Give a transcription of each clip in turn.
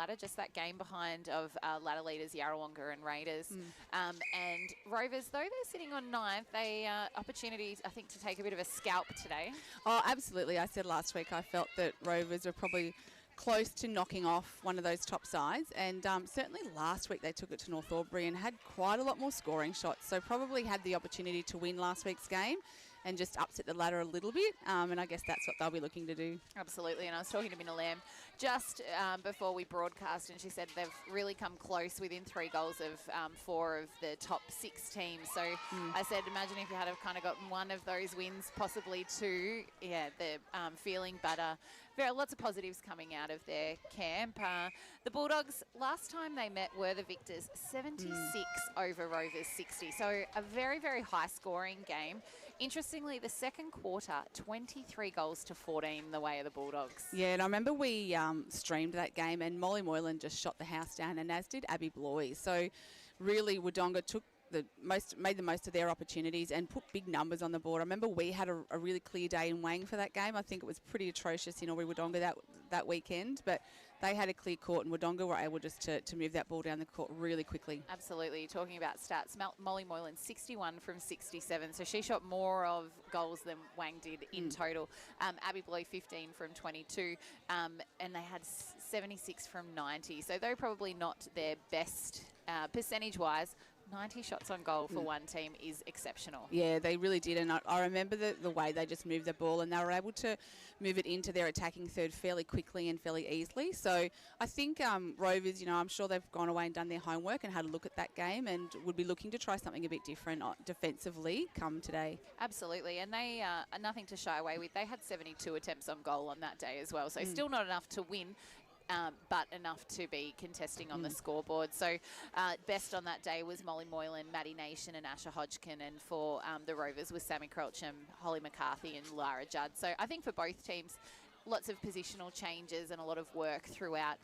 ladder, just that game behind of ladder leaders Yarrawonga and Raiders. And Rovers, though they're sitting on 9th, they opportunities, I think, to take a bit of a scalp today. Oh, absolutely. I said last week I felt that Rovers are probably close to knocking off one of those top sides, and certainly last week they took it to North Albury and had quite a lot more scoring shots, so probably had the opportunity to win last week's game and just upset the ladder a little bit, and I guess that's what they'll be looking to do. Absolutely, and I was talking to Minna Lamb just before we broadcast, and she said they've really come close within 3 goals of 4 of the top 6 teams. So I said, imagine if you had kind of gotten one of those wins, possibly 2. Yeah, the feeling, but lots of positives coming out of their camp. The Bulldogs, last time they met, were the victors, 76 over Rovers 60. So a very, very high-scoring game. Interestingly, the second quarter, 23 goals to 14 the way of the Bulldogs. Yeah, and I remember we streamed that game, and Molly Moylan just shot the house down, and as did Abby Bloy. So really, Wodonga made the most of their opportunities and put big numbers on the board. I remember we had a really clear day in Wang for that game. I think it was pretty atrocious in Wodonga that weekend, but they had a clear court, and Wodonga were able just to move that ball down the court really quickly. Absolutely. Talking about stats, Molly Moylan, 61 from 67, so she shot more of goals than Wang did in total. Abby Bloy, 15 from 22, and they had 76 from 90, so they're probably not their best percentage-wise. 90 shots on goal for one team is exceptional. Yeah, they really did. And I remember the way they just moved the ball, and they were able to move it into their attacking third fairly quickly and fairly easily. So I think Rovers, I'm sure they've gone away and done their homework and had a look at that game and would be looking to try something a bit different defensively come today. Absolutely. And they are nothing to shy away with. They had 72 attempts on goal on that day as well. So still not enough to win. But enough to be contesting on the scoreboard. So best on that day was Molly Moylan, Maddie Nation and Asha Hodgkin, and for the Rovers was Sammy Crelcham, Holly McCarthy and Lara Judd. So I think for both teams, lots of positional changes and a lot of work throughout,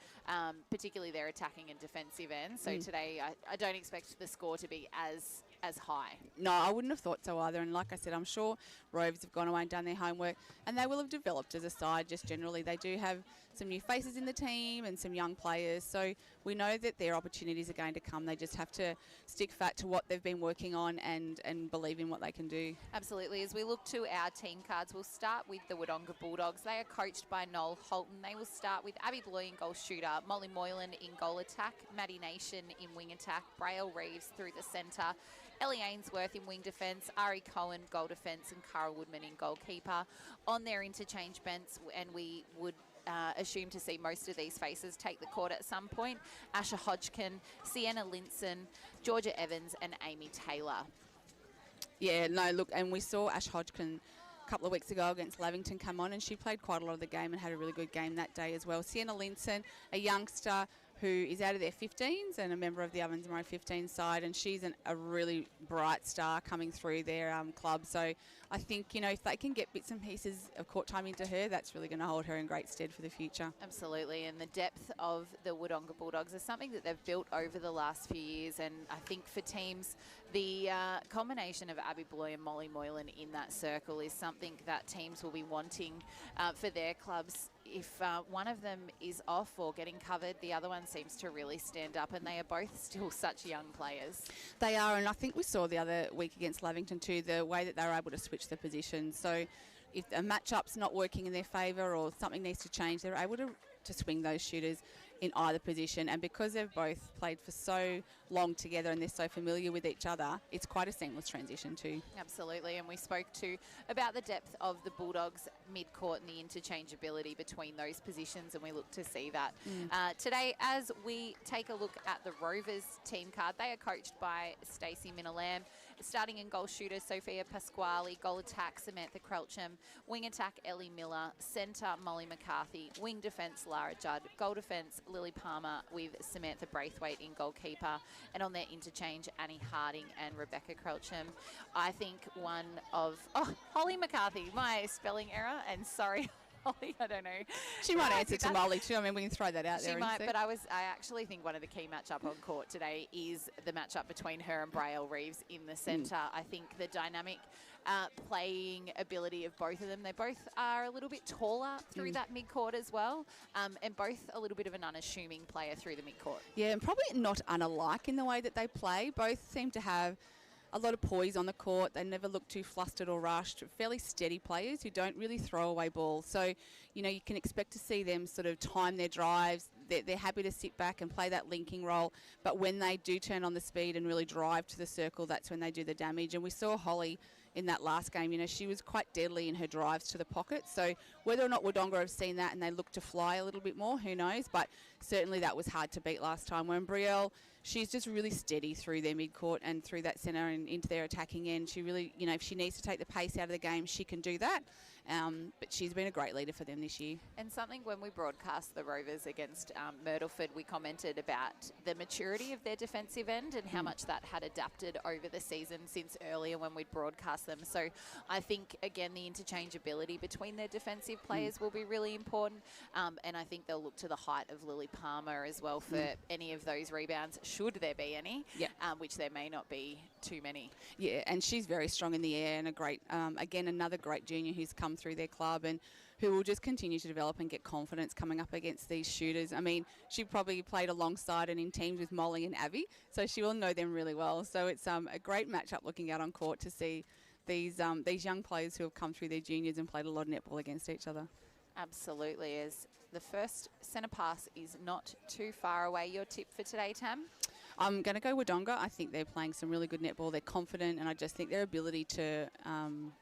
particularly their attacking and defensive end. So today I don't expect the score to be as high. No, I wouldn't have thought so either. And like I said, I'm sure Rovers have gone away and done their homework, and they will have developed as a side just generally. They do have some new faces in the team and some young players, so we know that their opportunities are going to come. They just have to stick fat to what they've been working on and believe in what they can do. Absolutely. As we look to our team cards, we'll start with the Wodonga Bulldogs. They are coached by Noel Holton. They will start with Abby Bloy in goal shooter, Molly Moylan in goal attack, Maddie Nation in wing attack, Braille Reeves through the centre, Ellie Ainsworth in wing defence, Ari Cohen goal defence, and Cara Woodman in goalkeeper. On their interchange bench, and we would assume to see most of these faces take the court at some point, Asha Hodgkin, Sienna Linson, Georgia Evans and Amy Taylor. Yeah, no, look, and we saw Ash Hodgkin a couple of weeks ago against Lavington come on, and she played quite a lot of the game and had a really good game that day as well. Sienna Linson, a youngster who is out of their 15s and a member of the Ovens Murray 15 side, and she's a really bright star coming through their club. So I think, if they can get bits and pieces of court time into her, that's really going to hold her in great stead for the future. Absolutely, and the depth of the Wodonga Bulldogs is something that they've built over the last few years, and I think for teams, the combination of Abby Bloy and Molly Moylan in that circle is something that teams will be wanting for their clubs. If one of them is off or getting covered, the other one seems to really stand up, and they are both still such young players. They are, and I think we saw the other week against Lavington too, the way that they were able to switch the positions. So if a matchup's not working in their favour or something needs to change, they're able to swing those shooters in either position, and because they've both played for so long together and they're so familiar with each other, it's quite a seamless transition too. Absolutely, and we spoke too about the depth of the Bulldogs mid-court and the interchangeability between those positions, and we look to see that today as we take a look at the Rovers team card. They are coached by Stacey Minna-Lamb. Starting in goal shooter, Sophia Pasquale, goal attack, Samantha Crelcham, wing attack, Ellie Miller, centre, Molly McCarthy, wing defence, Lara Judd, goal defence, Lily Palmer with Samantha Braithwaite in goalkeeper, and on their interchange, Annie Harding and Rebecca Crelcham. I think Holly McCarthy, my spelling error, and sorry, Molly, I don't know. She might answer to Molly too. I mean, we can throw that out there. She might, but I actually think one of the key matchup on court today is the matchup between her and Braille Reeves in the centre. I think the dynamic playing ability of both of them, they both are a little bit taller through that mid-court as well, and both a little bit of an unassuming player through the mid-court. Yeah, and probably not unalike in the way that they play. Both seem to have a lot of poise on the court. They never look too flustered or rushed. Fairly steady players who don't really throw away balls. So, you know, you can expect to see them sort of time their drives. They're happy to sit back and play that linking role. But when they do turn on the speed and really drive to the circle, that's when they do the damage. And we saw Holly in that last game, you know, she was quite deadly in her drives to the pocket. So whether or not Wodonga have seen that and they look to fly a little bit more, who knows? But certainly that was hard to beat last time. When Brielle, she's just really steady through their mid-court and through that centre and into their attacking end. She really, you know, if she needs to take the pace out of the game, she can do that. But she's been a great leader for them this year. And something when we broadcast the Rovers against Myrtleford, we commented about the maturity of their defensive end and how much that had adapted over the season since earlier when we'd broadcast them. So I think, again, the interchangeability between their defensive players will be really important. And I think they'll look to the height of Lily Palmer as well for any of those rebounds, should there be any, which there may not be too many. Yeah, and she's very strong in the air and a great, again, another great junior who's come through their club and who will just continue to develop and get confidence coming up against these shooters. I mean, she probably played alongside and in teams with Molly and Abby, so she will know them really well. So it's a great matchup looking out on court to see these young players who have come through their juniors and played a lot of netball against each other. Absolutely, as the first centre pass is not too far away. Your tip for today, Tam? I'm going to go Wodonga. I think they're playing some really good netball. They're confident, and I just think their ability to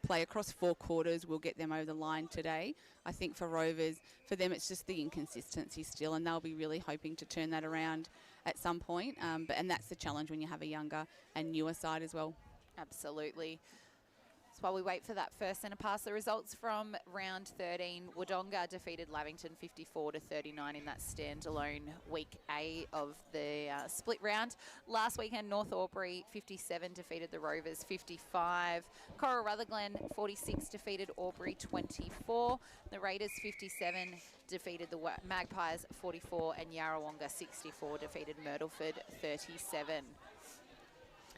play across 4 quarters will get them over the line today. I think for Rovers, for them, it's just the inconsistency still, and they'll be really hoping to turn that around at some point. And that's the challenge when you have a younger and newer side as well. Absolutely. So while we wait for that first centre pass, the results from round 13, Wodonga defeated Lavington 54-39 in that standalone week A of the split round. Last weekend, North Albury 57 defeated the Rovers 55. Cora Rutherglen 46 defeated Albury 24. The Raiders 57 defeated the Magpies 44, and Yarrawonga 64 defeated Myrtleford 37.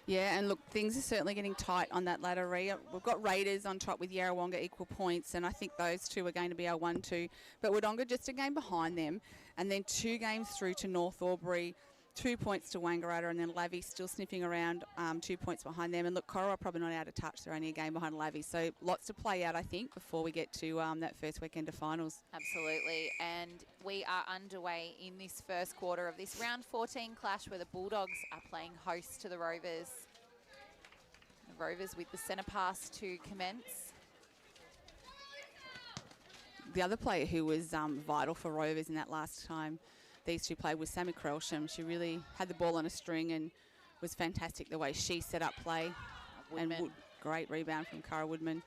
Yeah, and look, things are certainly getting tight on that ladder, Rhea. We've got Raiders on top with Yarrawonga equal points, and I think those two are going to be our 1-2. But Wodonga just a game behind them, and then 2 games through to North Albury, 2 points to Wangaratta, and then Lavy still sniffing around 2 points behind them. And look, Cora are probably not out of touch. They're only a game behind Lavy. So lots to play out, I think, before we get to that first weekend of finals. Absolutely. And we are underway in this first quarter of this round 14 clash where the Bulldogs are playing host to the Rovers. The Rovers with the centre pass to commence. The other player who was vital for Rovers in that last time these two played was Sammy Krelsham. She really had the ball on a string and was fantastic the way she set up play. Woodman. Great rebound from Cara Woodman.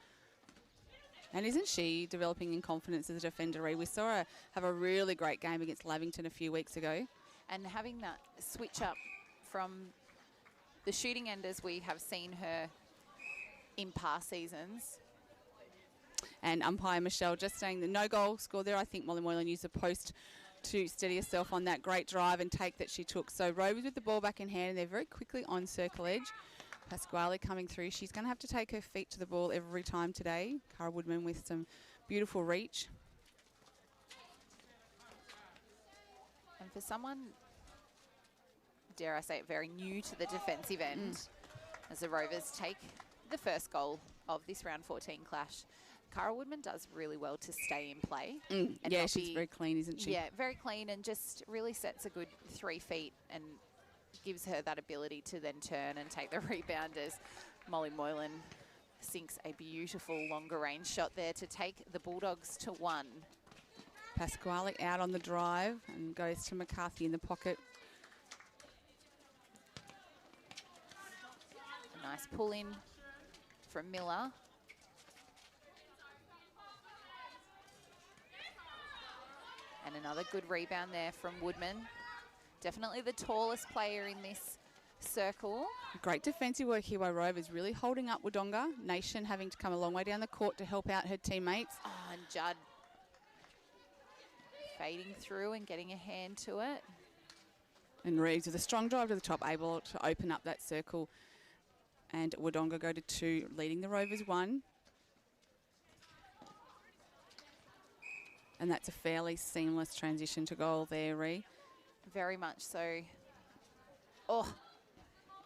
And isn't she developing in confidence as a defender? We saw her have a really great game against Lavington a few weeks ago. And having that switch up from the shooting end as we have seen her in past seasons. And umpire Michelle just saying the no goal score there. I think Molly Moylan used the post to steady herself on that great drive and take that she took. So Rovers with the ball back in hand, and they're very quickly on circle edge. Pasquale coming through. She's going to have to take her feet to the ball every time today. Cara Woodman with some beautiful reach. And for someone, dare I say it, very new to the defensive end, as the Rovers take the first goal of this round 14 clash, Cara Woodman does really well to stay in play. Yeah, she's very clean, isn't she? Yeah, very clean, and just really sets a good 3 feet and gives her that ability to then turn and take the rebound as Molly Moylan sinks a beautiful longer range shot there to take the Bulldogs to 1. Pasquale out on the drive and goes to McCarthy in the pocket. A nice pull in from Miller. And another good rebound there from Woodman. Definitely the tallest player in this circle. Great defensive work here by Rovers, really holding up Wodonga. Nation having to come a long way down the court to help out her teammates. Oh, and Judd fading through and getting a hand to it. And Reeves with a strong drive to the top, able to open up that circle. And Wodonga go to 2, leading the Rovers 1. And that's a fairly seamless transition to goal there, Ree. Very much so. Oh,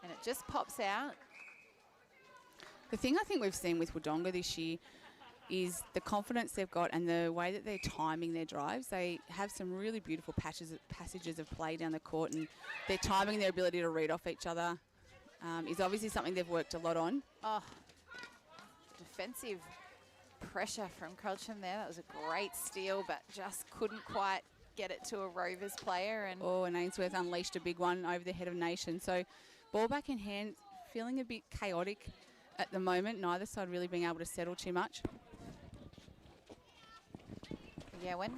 and it just pops out. The thing I think we've seen with Wodonga this year is the confidence they've got and the way that they're timing their drives. They have some really beautiful passages of play down the court, and their timing, their ability to read off each other is obviously something they've worked a lot on. Oh, defensive pressure from Crutcham there. That was a great steal, but just couldn't quite get it to a Rovers player. And Ainsworth unleashed a big one over the head of Nation. So ball back in hand, feeling a bit chaotic at the moment. Neither side really being able to settle too much. Yeah, when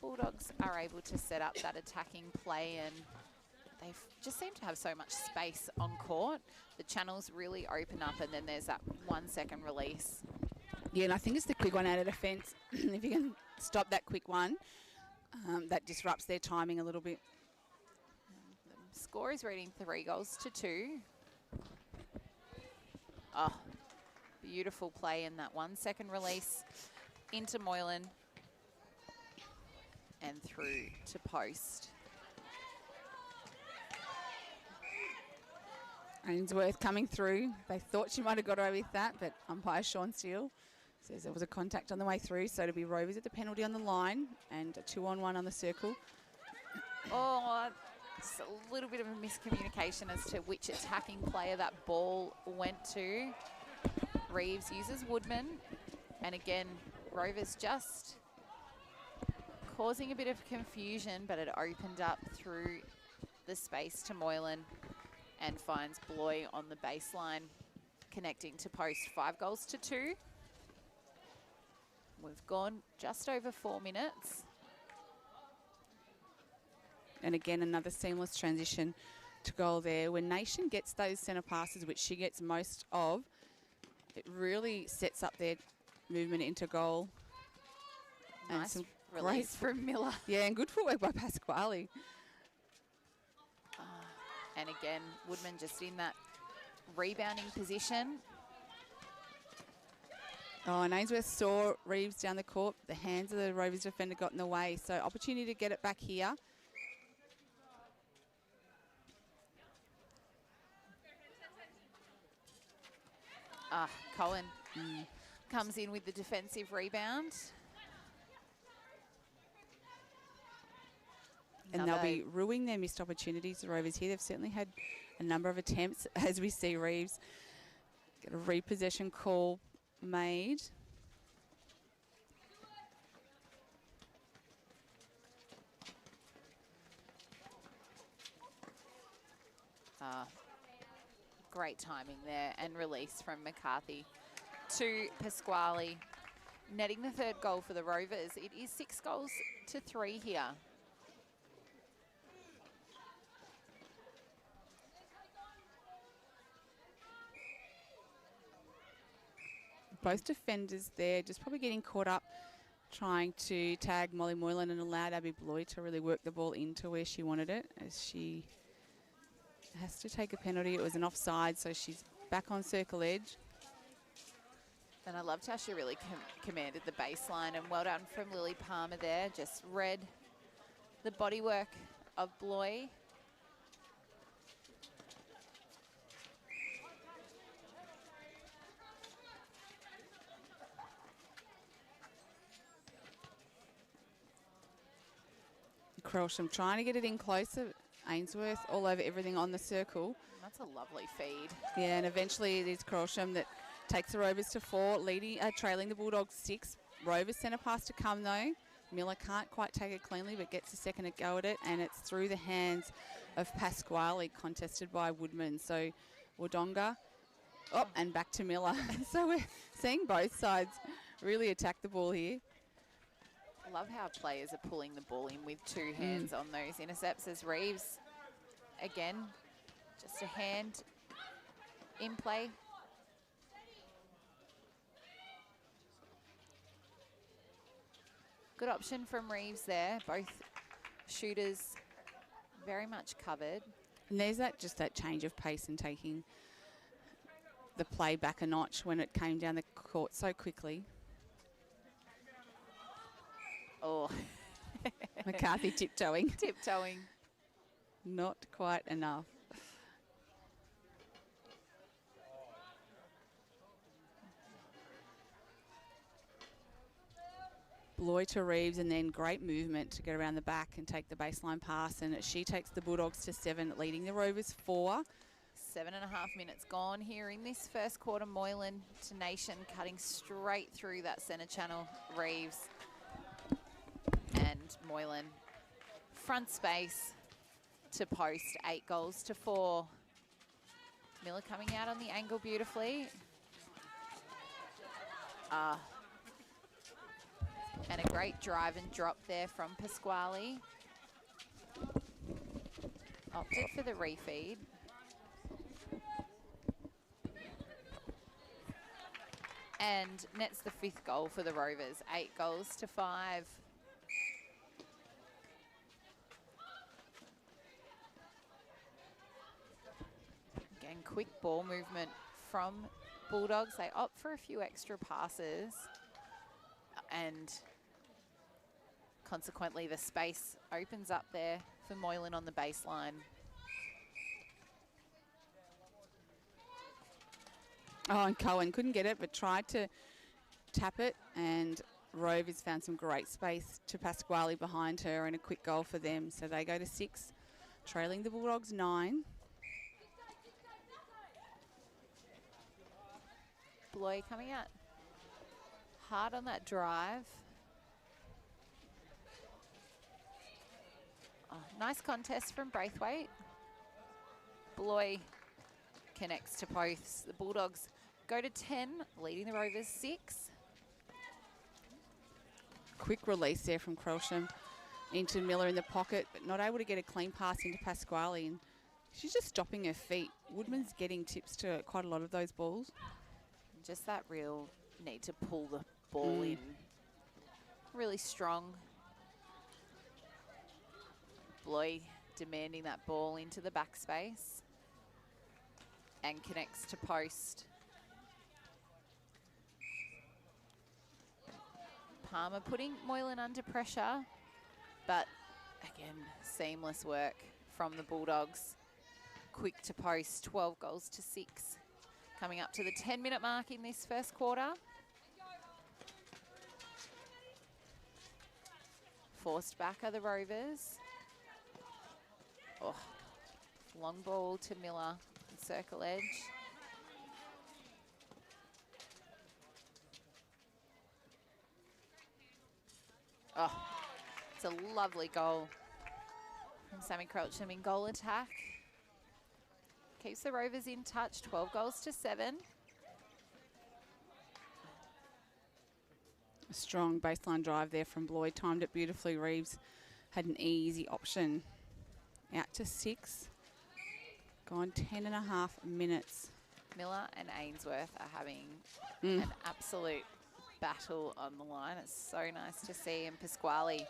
Bulldogs are able to set up that attacking play, and they just seem to have so much space on court, the channels really open up, and then there's that 1 second release. Yeah, and I think it's the quick one out of defence. If you can stop that quick one, that disrupts their timing a little bit. The score is reading 3-2. Oh, beautiful play in that 1 second release into Moylan and through to post. Ainsworth coming through. They thought she might have got away with that, but umpire Sean Steele says there was a contact on the way through, so it'll be Rovers at the penalty on the line and a 2-on-1 on the circle. Oh, it's a little bit of a miscommunication as to which attacking player that ball went to. Reeves uses Woodman, and again, Rovers just causing a bit of confusion, but it opened up through the space to Moylan and finds Bloy on the baseline, connecting to post. 5-2. We've gone just over 4 minutes. And again, another seamless transition to goal there. When Nation gets those centre passes, which she gets most of, it really sets up their movement into goal. Nice release from Miller. Yeah, and good footwork by Pasquale. And again, Woodman just in that rebounding position. Oh, and Ainsworth saw Reeves down the court. The hands of the Rovers defender got in the way. So opportunity to get it back here. Cohen comes in with the defensive rebound. And they'll be ruining their missed opportunities, the Rovers here. They've certainly had a number of attempts, as we see Reeves get a repossession call made. Great timing there, and release from McCarthy to Pasquale, netting the 3rd goal for the Rovers. It is 6-3 here. Both defenders there just probably getting caught up trying to tag Molly Moylan and allowed Abby Bloy to really work the ball into where she wanted it, as she has to take a penalty. It was an offside, so she's back on circle edge. And I loved how she really commanded the baseline, and well done from Lily Palmer there. Just read the bodywork of Bloy. Crelsham trying to get it in closer. Ainsworth all over everything on the circle. That's a lovely feed. Yeah, and eventually it is Crelsham that takes the Rovers to 4, trailing the Bulldogs 6. Rovers centre pass to come though. Miller can't quite take it cleanly, but gets a second go at it, and it's through the hands of Pasquale, contested by Woodman. So Wodonga, and back to Miller. So we're seeing both sides really attack the ball here. Love how players are pulling the ball in with 2 hands on those intercepts, as Reeves, again, just a hand in play. Good option from Reeves there. Both shooters very much covered. And there's just that change of pace and taking the play back a notch when it came down the court so quickly. Oh. McCarthy tiptoeing. Tiptoeing. Not quite enough. Bloy to Reeves, and then great movement to get around the back and take the baseline pass. And she takes the Bulldogs to 7, leading the Rovers 4. 7.5 minutes gone here in this first quarter. Moylan to Nation, cutting straight through that centre channel. Reeves and Moylan. Front space to post, 8 goals to 4. Miller coming out on the angle beautifully. And a great drive and drop there from Pasquale. Opted for the refeed. And nets the 5th goal for the Rovers, 8 goals to 5. Again, quick ball movement from Bulldogs. They opt for a few extra passes, and consequently the space opens up there for Moylan on the baseline. Oh, and Cohen couldn't get it, but tried to tap it, and Rovers found some great space to Pasquale behind her, and a quick goal for them. So they go to 6, trailing the Bulldogs 9. Bloy coming out hard on that drive. Oh, nice contest from Braithwaite. Bloy connects to posts. The Bulldogs go to 10, leading the Rovers 6. Quick release there from Crelsham into Miller in the pocket, but not able to get a clean pass into Pasquale. And she's just stopping her feet. Woodman's getting tips to quite a lot of those balls. Just that real need to pull the ball in. Really strong. Bloy demanding that ball into the backspace. And connects to post. Palmer putting Moylan under pressure, but again, seamless work from the Bulldogs. Quick to post, 12 goals to 6. Coming up to the 10-minute mark in this first quarter. Forced back are the Rovers. Oh, long ball to Miller. Circle edge. Oh, it's a lovely goal from Sammy Crelsham in goal attack. Keeps the Rovers in touch, 12 goals to 7. A strong baseline drive there from Bloy, timed it beautifully. Reeves had an easy option. Out to 6. Gone 10.5 minutes. Miller and Ainsworth are having an absolute battle on the line. It's so nice to see. And Pasquale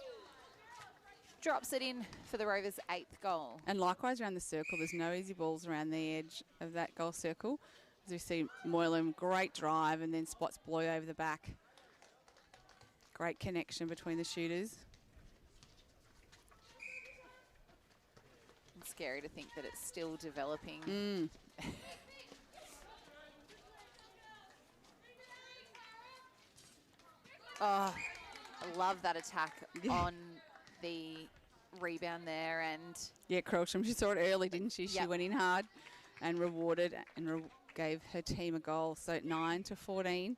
drops it in for the Rovers' 8th goal. And likewise around the circle, there's no easy balls around the edge of that goal circle. As we see Moylan, great drive, and then spots Bloy over the back. Great connection between the shooters. Scary to think that it's still developing. Oh, I love that attack on the rebound there. And yeah, Crelsham, she saw it early, didn't she? She went in hard and rewarded and gave her team a goal. So 9 to 14.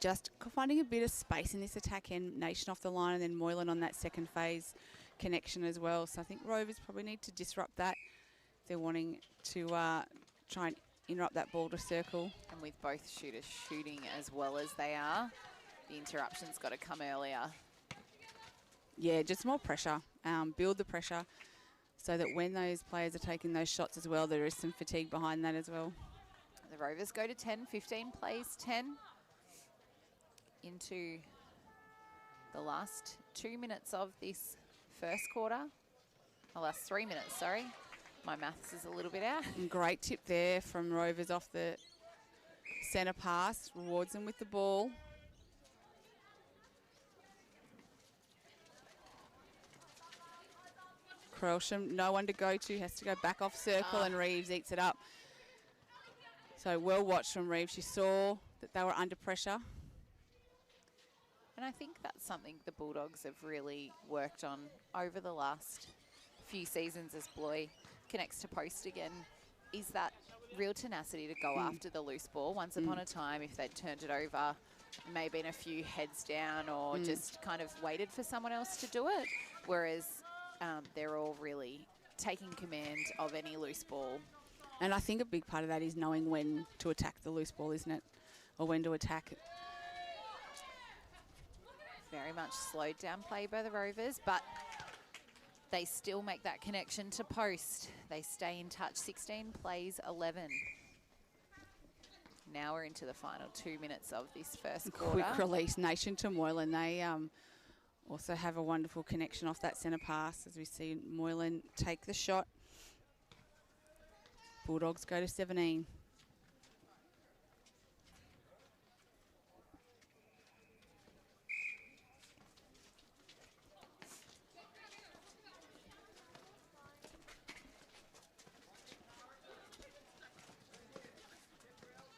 Just finding a bit of space in this attack end. Nation off the line, and then Moylan on that second phase connection as well. So I think Rovers probably need to disrupt that if they're wanting to try and interrupt that ball to circle. And with both shooters shooting as well as they are, the interruption's got to come earlier. Yeah, just more pressure. Build the pressure so that when those players are taking those shots as well, there is some fatigue behind that as well. The Rovers go to 10, 15 plays 10 into The last 2 minutes of this first quarter. The last 3 minutes, sorry. My maths is a little bit out. And great tip there from Rovers off the centre pass. Rewards them with the ball. Crelsham, no one to go to, has to go back off circle, and Reeves eats it up. So well watched from Reeves. She saw that they were under pressure. And I think that's something the Bulldogs have really worked on over the last few seasons as Bloy connects to post again, is that real tenacity to go after the loose ball. Once upon a time, if they'd turned it over, maybe been a few heads down or just kind of waited for someone else to do it, whereas they're all really taking command of any loose ball. And I think a big part of that is knowing when to attack the loose ball, isn't it? Or when to attack it. Very much slowed down play by the Rovers, but they still make that connection to post. They stay in touch. 16 plays 11. Now we're into the final 2 minutes of this first quarter. Quick release, Nation to Moylan. They also have a wonderful connection off that centre pass as we see Moylan take the shot. Bulldogs go to 17.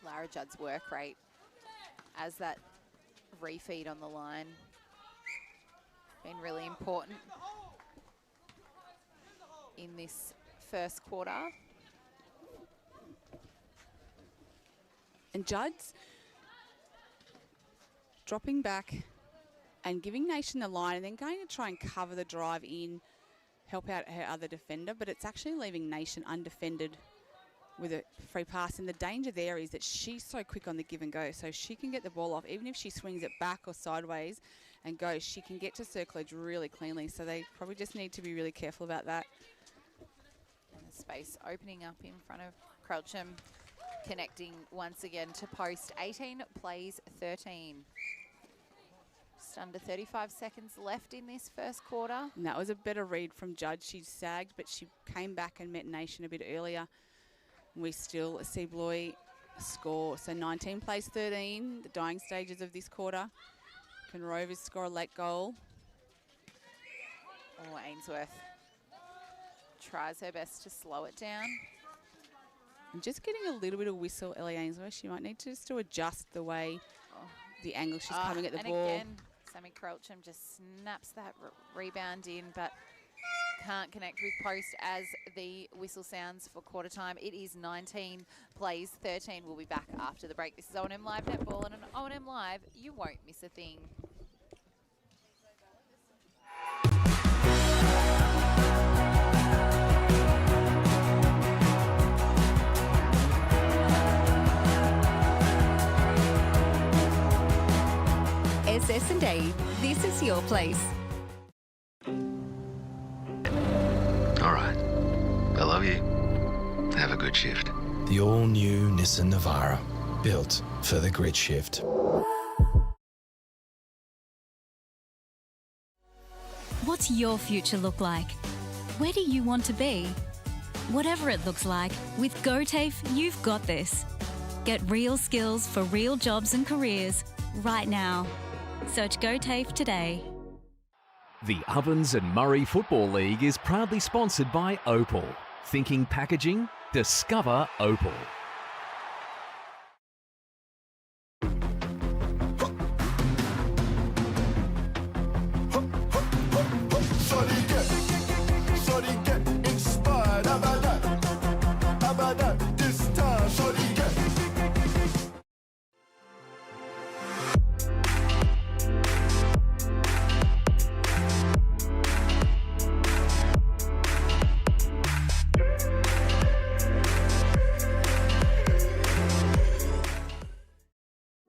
Lara Judd's work rate as that refeed on the line been really important in this first quarter. And Judd's dropping back and giving Nation the line and then going to try and cover the drive in, help out her other defender, but it's actually leaving Nation undefended with a free pass. And the danger there is that she's so quick on the give and go, so she can get the ball off. Even if she swings it back or sideways and goes, she can get to circle edge really cleanly. So they probably just need to be really careful about that. And the space opening up in front of Crelsham, connecting once again to post. 18 plays 13. Just under 35 seconds left in this first quarter. And that was a better read from Judd. She sagged, but she came back and met Nation a bit earlier. We still see Bloy score. So 19 plays 13, the dying stages of this quarter. Can Rovers score a late goal? Oh, Ainsworth tries her best to slow it down. I'm just getting a little bit of whistle, Ellie Ainsworth. She might need to just to adjust the way, the angle she's coming at the ball. And again, Sammy Crelsham just snaps that rebound in, but can't connect with post as the whistle sounds for quarter time. It is 19 plays 13. We'll be back after the break. This is O&M Live Netball, and on O&M Live, you won't miss a thing. SS&A, this is your place. All right. I love you. Have a good shift. The all-new Nissan Navara, built for the grid shift. What's your future look like? Where do you want to be? Whatever it looks like, with GoTAFE, you've got this. Get real skills for real jobs and careers right now. Search GoTAFE today. The Ovens and Murray Football League is proudly sponsored by Opal. Thinking packaging? Discover Opal.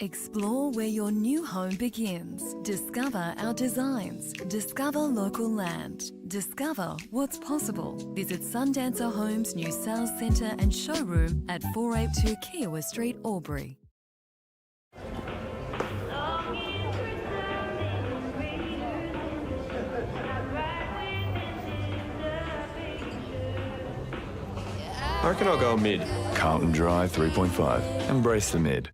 Explore where your new home begins. Discover our designs. Discover local land. Discover what's possible. Visit Sundancer Homes' new sales centre and showroom at 482 Kiowa Street, Albury. I reckon I'll go mid. Carlton Dry 3.5. Embrace the mid.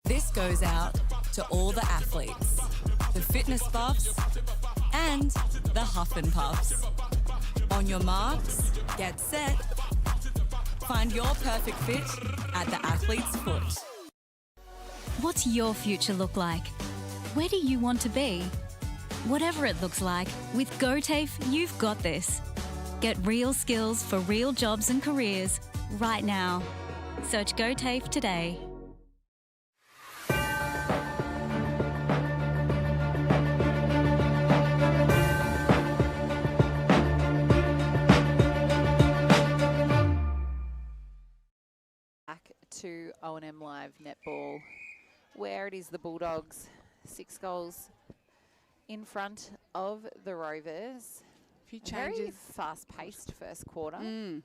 This goes out to all the athletes, the fitness buffs, and the huff and puffs. On your marks, get set. Find your perfect fit at the athlete's foot. What's your future look like? Where do you want to be? Whatever it looks like, with GoTAFE, you've got this. Get real skills for real jobs and careers right now. Search GoTAFE today. Back to O&M Live Netball, where it is the Bulldogs 6 goals in front of the Rovers. A few Very changes. fast-paced first quarter. And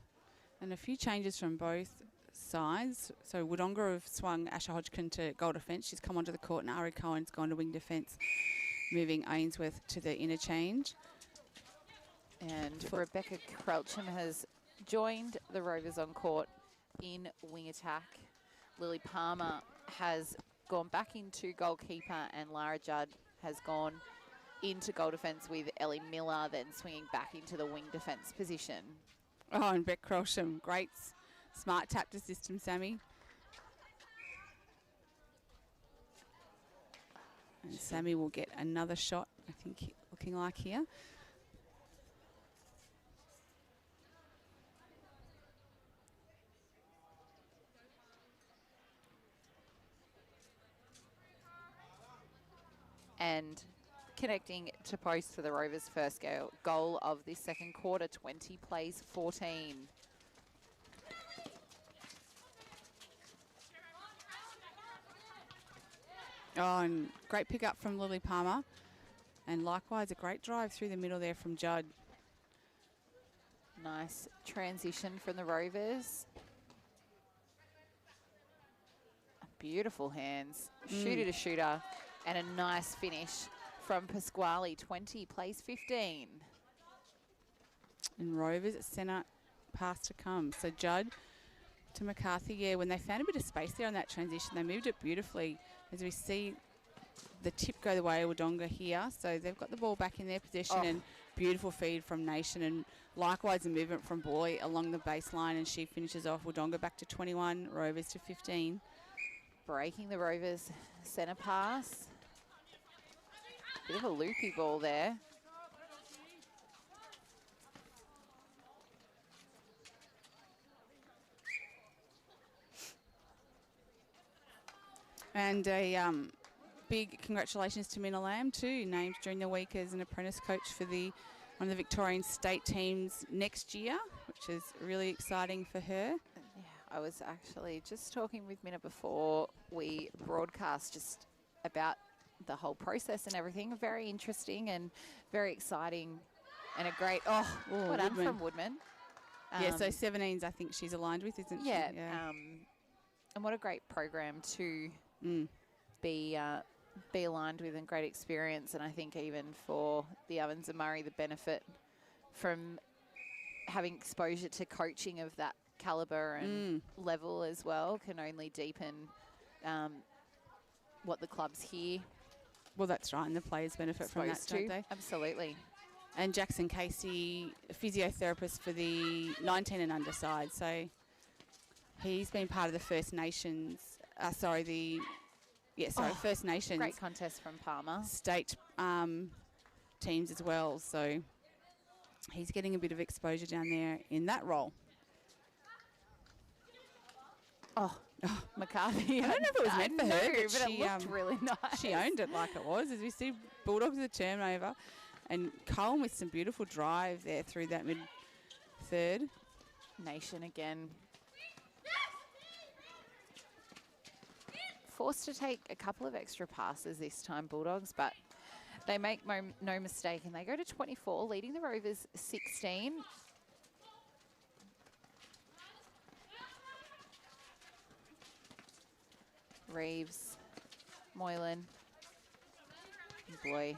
a few changes from both sides. So Wodonga have swung Asher Hodgkin to goal defence. She's come onto the court, and Ari Cohen's gone to wing defence, moving Ainsworth to the interchange. And Rebecca Krelcham has joined the Rovers on court in wing attack. Lily Palmer has gone back into goalkeeper, and Lara Judd has gone into goal defence with Ellie Miller, then swinging back into the wing defence position. Oh, and Beck Krelsham, great smart tap to system, Sammy. And Sammy will get another shot, I think, looking like here. And connecting to post for the Rovers' first goal of this second quarter, 20 plays 14. Oh, and great pick up from Lily Palmer. And likewise, a great drive through the middle there from Judd. Nice transition from the Rovers. Beautiful hands, shooter to shooter, and a nice finish from Pasquale. 20 plays 15. And Rovers at centre, pass to come. So Judd to McCarthy. Yeah, when they found a bit of space there on that transition, they moved it beautifully. As we see the tip go the way of Wodonga here. So they've got the ball back in their possession, and beautiful feed from Nation, and likewise a movement from Boy along the baseline, and she finishes off. Wodonga back to 21, Rovers to 15. Breaking the Rovers centre pass. Bit of a loopy ball there. And a big congratulations to Minna Lamb too, named during the week as an apprentice coach for one of the Victorian state teams next year, which is really exciting for her. I was actually just talking with Minna before we broadcast just about the whole process and everything. Very interesting and very exciting, and a great, well done from Woodman. Yeah, so 17s I think she's aligned with, isn't she? Yeah. And what a great program to be aligned with, and great experience. And I think even for the Ovens and Murray, the benefit from having exposure to coaching of that calibre and level as well can only deepen what the club's here. Well, that's right, and the players benefit from that, don't they? Absolutely. And Jackson Casey, a physiotherapist for the 19 and under side. So he's been part of the First Nations, First Nations. Great contest from Palmer. State teams as well. So he's getting a bit of exposure down there in that role. Oh, McCarthy. I don't know if it was meant for her, but but she, it looked really nice. She owned it like it was. As we see, Bulldogs with a turnover. And Cohen with some beautiful drive there through that mid-third. Nation again. Forced to take a couple of extra passes this time, Bulldogs, but they make no mistake, and they go to 24, leading the Rovers 16. Reeves, Moylan, Bloy.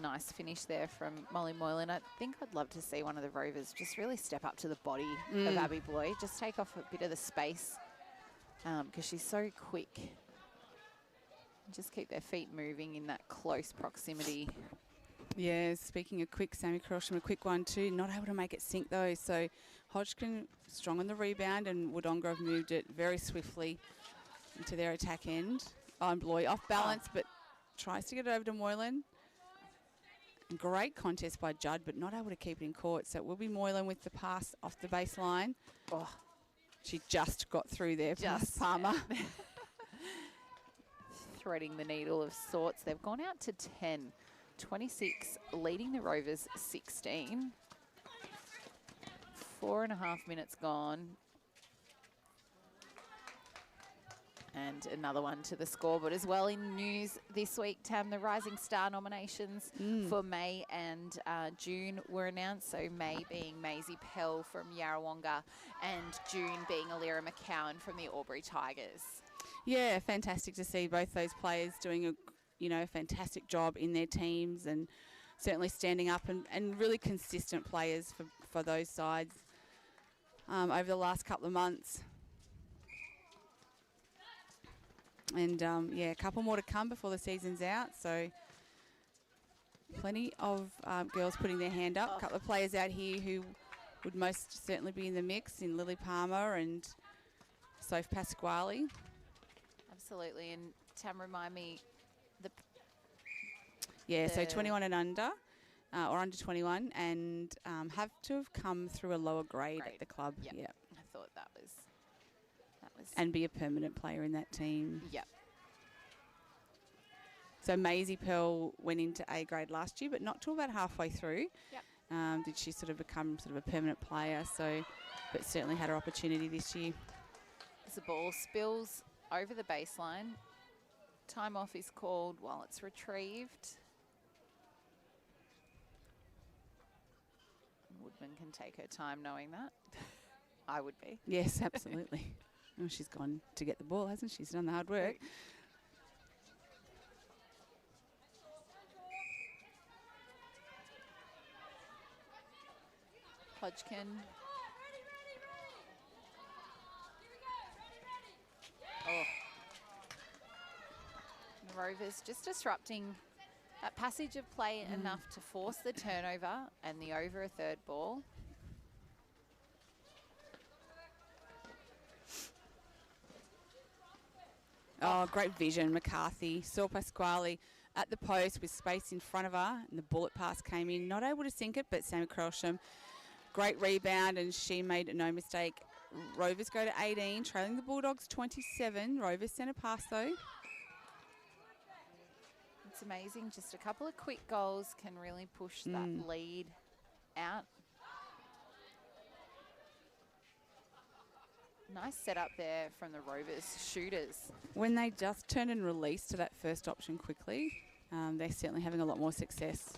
Nice finish there from Molly Moylan. I think I'd love to see one of the Rovers just really step up to the body of Abby Bloy, just take off a bit of the space because she's so quick. Just keep their feet moving in that close proximity. Yeah, speaking of quick, Sammy Crosham, a quick one too. Not able to make it sink though. So Hodgkin strong on the rebound, and Wodonga have moved it very swiftly into their attack end. Oh, and Bloy off balance, but tries to get it over to Moylan. Great contest by Judd, but not able to keep it in court. So it will be Moylan with the pass off the baseline. Oh, she just got through there past Palmer. Threading the needle of sorts. They've gone out to 10. 26, leading the Rovers 16. 4.5 minutes gone. And another one to the scoreboard as well. In news this week, Tam, the Rising Star nominations for May and June were announced. So May being Maisie Pell from Yarrawonga and June being Alira McCowan from the Albury Tigers. Yeah, fantastic to see both those players doing a fantastic job in their teams, and certainly standing up and really consistent players for those sides over the last couple of months. And, a couple more to come before the season's out. So plenty of girls putting their hand up. A couple of players out here who would most certainly be in the mix in Lily Palmer and Soph Pasquale. Absolutely. And Tam, remind me, so 21 and under, or under 21, and have to have come through a lower grade at the club. Yep. Yep. I thought that was. And be a permanent player in that team. Yep. So Maisie Pearl went into A grade last year, but not till about halfway through. Yep. Did she sort of become sort of a permanent player? So, but certainly had her opportunity this year. As the ball spills over the baseline, time off is called while it's retrieved. Woodman can take her time knowing that. I would be. Yes, absolutely. Well, she's gone to get the ball, hasn't she? She's done the hard work. Hodgkin. Oh. The Rovers just disrupting that passage of play enough to force the turnover and the over a third ball. Oh, great vision. McCarthy saw Pasquale at the post with space in front of her, and the bullet pass came in. Not able to sink it, but Sammy Crosham, great rebound, and she made no mistake. Rovers go to 18, trailing the Bulldogs 27. Rovers centre pass, though. It's amazing. Just a couple of quick goals can really push that lead out. Nice setup there from the Rovers shooters. When they just turn and release to that first option quickly, they're certainly having a lot more success.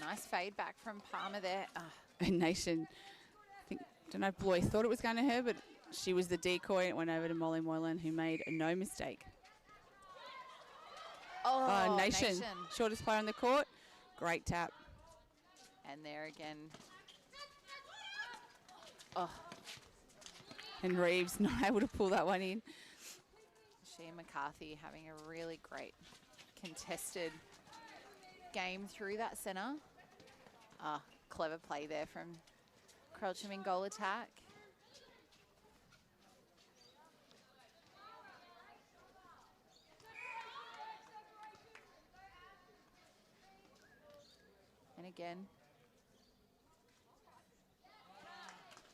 Nice fade back from Palmer there. And Nation, don't know if Bloy thought it was going to her, but she was the decoy, and it went over to Molly Moylan, who made no mistake. Oh, Nation, shortest player on the court. Great tap. And there again. Oh. And Reeves not able to pull that one in. She and McCarthy having a really great contested game through that centre. Clever play there from Croucham in goal attack. again.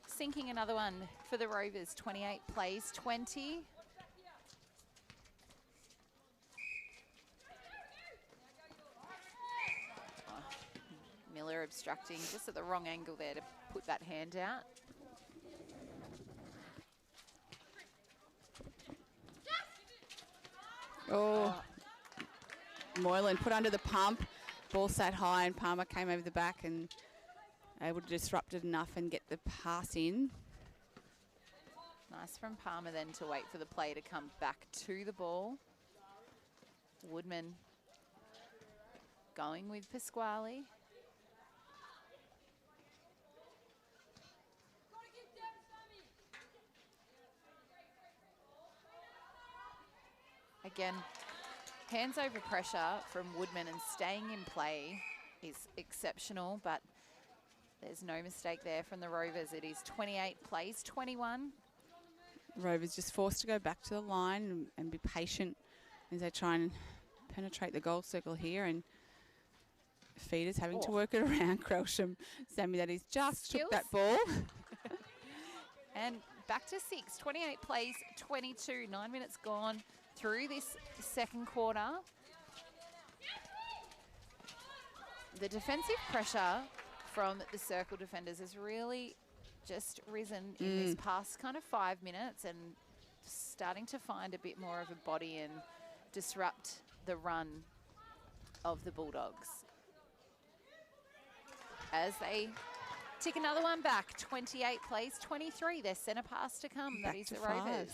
Sinking another one for the Rovers. 28 plays 20. Miller obstructing just at the wrong angle there to put that hand out. Oh, Moylan put under the pump. Ball sat high and Palmer came over the back and able to disrupt it enough and get the pass in. Nice from Palmer then to wait for the play to come back to the ball. Woodman going with Pasquale. Again, hands over pressure from Woodman and staying in play is exceptional, but there's no mistake there from the Rovers. It is 28 plays 21. Rovers just forced to go back to the line and be patient as they try and penetrate the goal circle here, and Feeders having to work it around Crelsham. Sammy, that is just took that ball. And back to 6, 28 plays 22, 9 minutes gone through this second quarter. The defensive pressure from the circle defenders has really just risen in this past kind of 5 minutes and starting to find a bit more of a body and disrupt the run of the Bulldogs. As they tick another one back, 28 plays 23, their centre pass to come. That is the Rovers.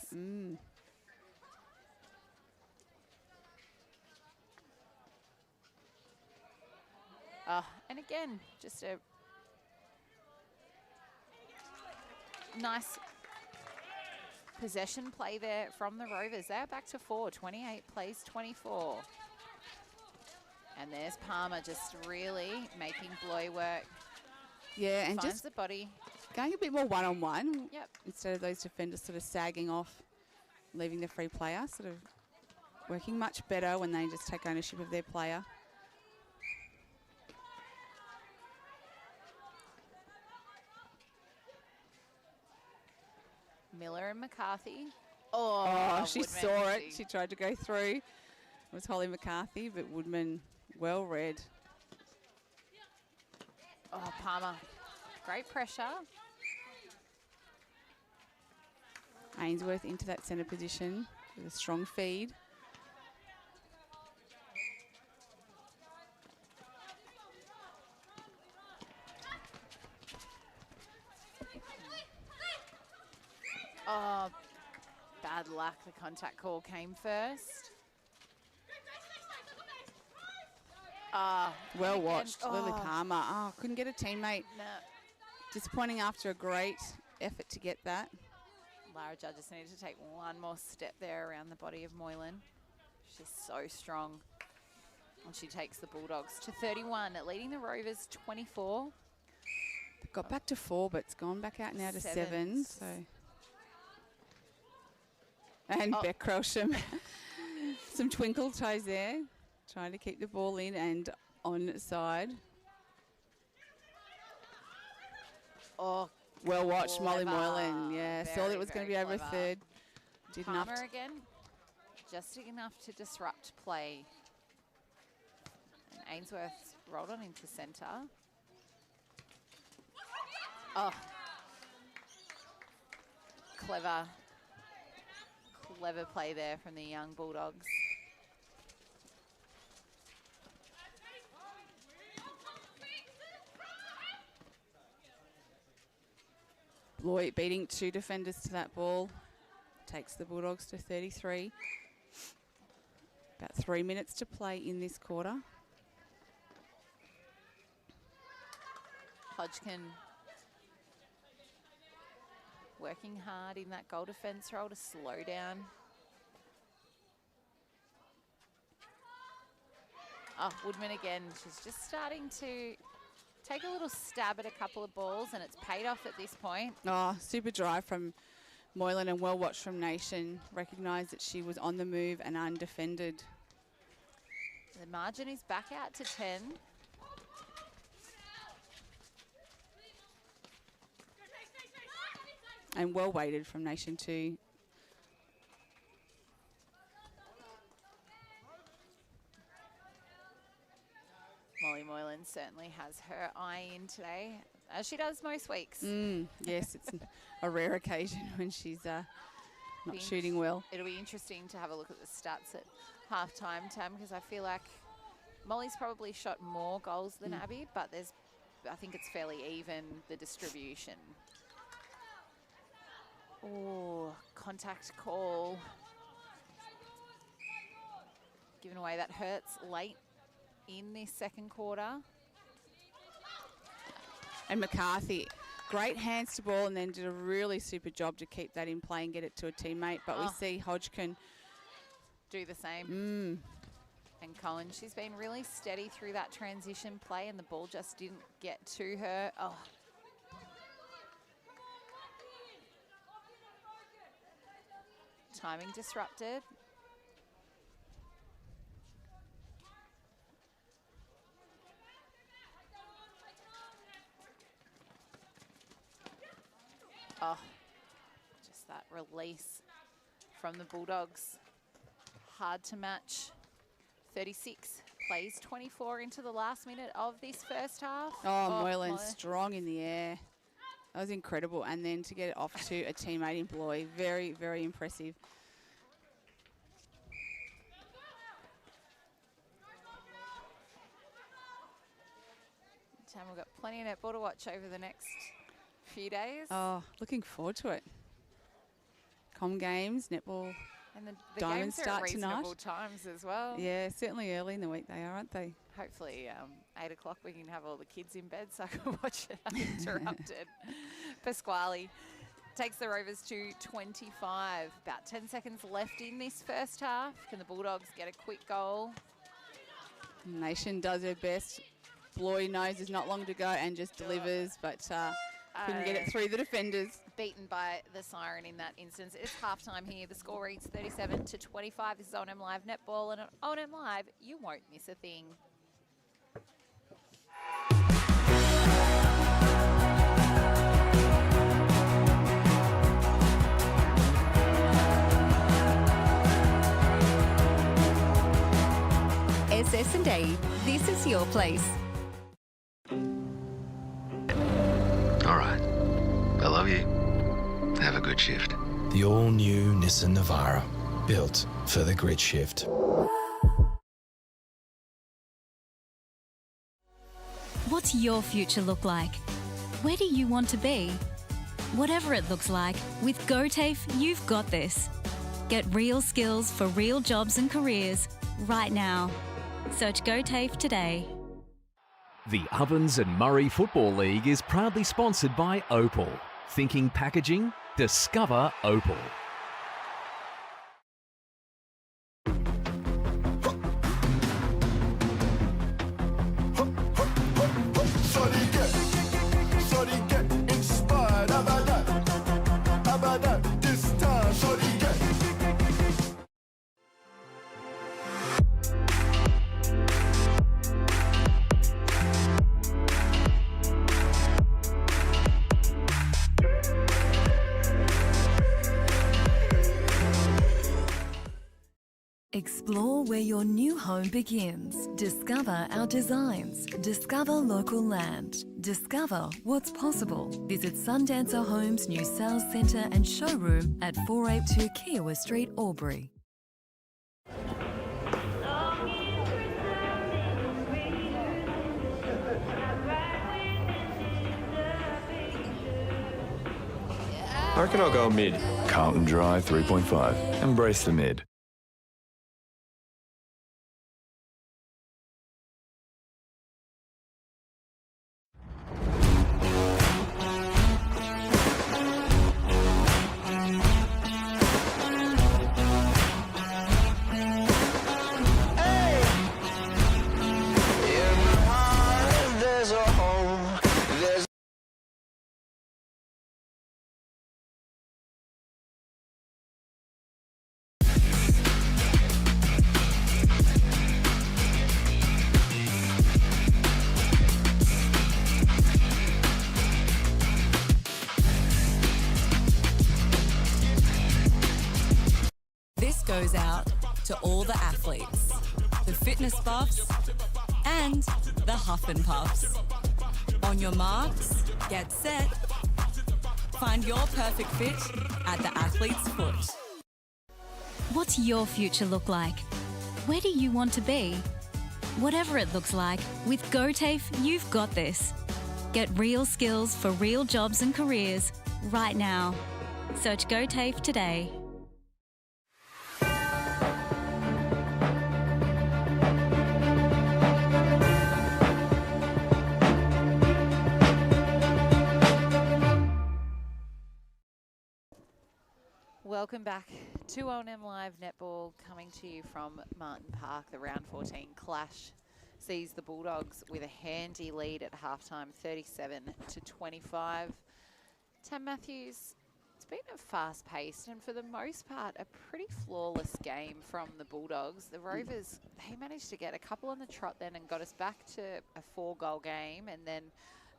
And again, just a nice possession play there from the Rovers. They're back to 4, 28 plays 24. And there's Palmer just really making Bloy work. Yeah, and finds just the body. Going a bit more one-on-one. Yep. Instead of those defenders sort of sagging off, leaving the free player, sort of working much better when they just take ownership of their player. Miller and McCarthy. Oh, she Woodman saw it. missing. She tried to go through. It was Holly McCarthy, but Woodman well read. Oh, Palmer. Great pressure. Ainsworth into that centre position with a strong feed. Oh, bad luck. The contact call came first. Well again, watched, Lily Palmer. Oh, couldn't get a teammate. No. Disappointing after a great effort to get that. Lara Judd just needed to take one more step there around the body of Moylan. She's so strong. And she takes the Bulldogs to 31, leading the Rovers 24. Got back to 4, but it's gone back out now to 7. So. And Beck Crelsham. Some twinkle toes there. Trying to keep the ball in and on side. Oh, well watched, Molly clever. Moylan. Yeah, saw that it was going to be over a third. Did enough. Palmer again, just enough to disrupt play. And Ainsworth rolled on into centre. Oh, clever play there from the young Bulldogs. Lloyd beating 2 defenders to that ball. Takes the Bulldogs to 33. About 3 minutes to play in this quarter. Hodgkin working hard in that goal defence role to slow down. Oh, Woodman again. She's just starting to take a little stab at a couple of balls, and it's paid off at this point. Oh, super drive from Moylan and well watched from Nation. Recognised that she was on the move and undefended. The margin is back out to 10. And well weighted from Nation too. Molly Moylan certainly has her eye in today, as she does most weeks. Yes, it's a rare occasion when she's not shooting well. It'll be interesting to have a look at the stats at half-time, Tam, because I feel like Molly's probably shot more goals than Abby, but I think it's fairly even, the distribution. Oh, contact call. Given away, that hurts late in this second quarter. And McCarthy, great hands to ball and then did a really super job to keep that in play and get it to a teammate. But we see Hodgkin do the same. And Cohen, she's been really steady through that transition play and the ball just didn't get to her. Oh. Timing disrupted. Oh, just that release from the Bulldogs. Hard to match. 36 plays 24 into the last minute of this first half. Oh, Moylan strong in the air. That was incredible. And then to get it off to a teammate in Bloy, very, very impressive. Tam, we've got plenty of netball to watch over the next few days. Oh, looking forward to it. Com games, netball. And the Diamond games are start at reasonable tonight. times as well. Yeah, certainly early in the week they are, aren't they? Hopefully 8 o'clock we can have all the kids in bed so I can watch it uninterrupted. Pasquale takes the Rovers to 25. About 10 seconds left in this first half. Can the Bulldogs get a quick goal? Nation does her best. Bloy knows there's not long to go and just delivers, but couldn't get it through the defenders. Beaten by the siren in that instance. It's halftime here. The score reads 37-25. This is OM Live Netball, and on OM Live, you won't miss a thing. SS&A, this is your place. All right. I love you. Have a good shift. The all-new Nissan Navara, built for the grid shift. What's your future look like? Where do you want to be? Whatever it looks like, with GoTAFE, you've got this. Get real skills for real jobs and careers right now. Search GoTAFE today. The Ovens and Murray Football League is proudly sponsored by Opal. Thinking packaging? Discover Opal. Explore where your new home begins. Discover our designs. Discover local land. Discover what's possible. Visit Sundancer Homes' new sales centre and showroom at 482 Kiowa Street, Albury. I reckon I'll go mid. Carlton Drive 3.5. Embrace the mid. the athletes, the fitness buffs, and the huff and puffs. On your marks, get set. Find your perfect fit at the athlete's foot. What's your future look like? Where do you want to be? Whatever it looks like, with GoTAFE, you've got this. Get real skills for real jobs and careers right now. Search GoTAFE today. Welcome back to OMFNL Live Netball, coming to you from Martin Park. The round 14 clash sees the Bulldogs with a handy lead at halftime, 37-25. Tam Matthews, it's been a fast-paced and for the most part a pretty flawless game from the Bulldogs. The Rovers, they managed to get a couple on the trot then and got us back to a 4-goal game, and then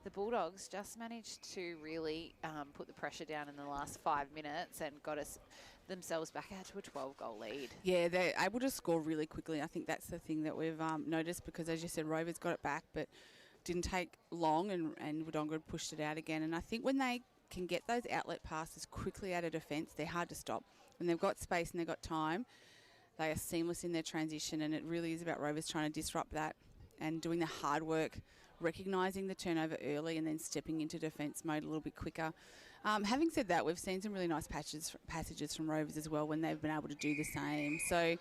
the Bulldogs just managed to really put the pressure down in the last 5 minutes and got themselves back out to a 12-goal lead. Yeah, they're able to score really quickly. I think that's the thing that we've noticed, because as you said, Rovers got it back, but didn't take long, and Wodonga pushed it out again. And I think when they can get those outlet passes quickly out of defence, they're hard to stop. When they've got space and they've got time, they are seamless in their transition, and it really is about Rovers trying to disrupt that and doing the hard work, recognising the turnover early and then stepping into defence mode a little bit quicker. Having said that, we've seen some really nice passages from Rovers as well when they've been able to do the same. So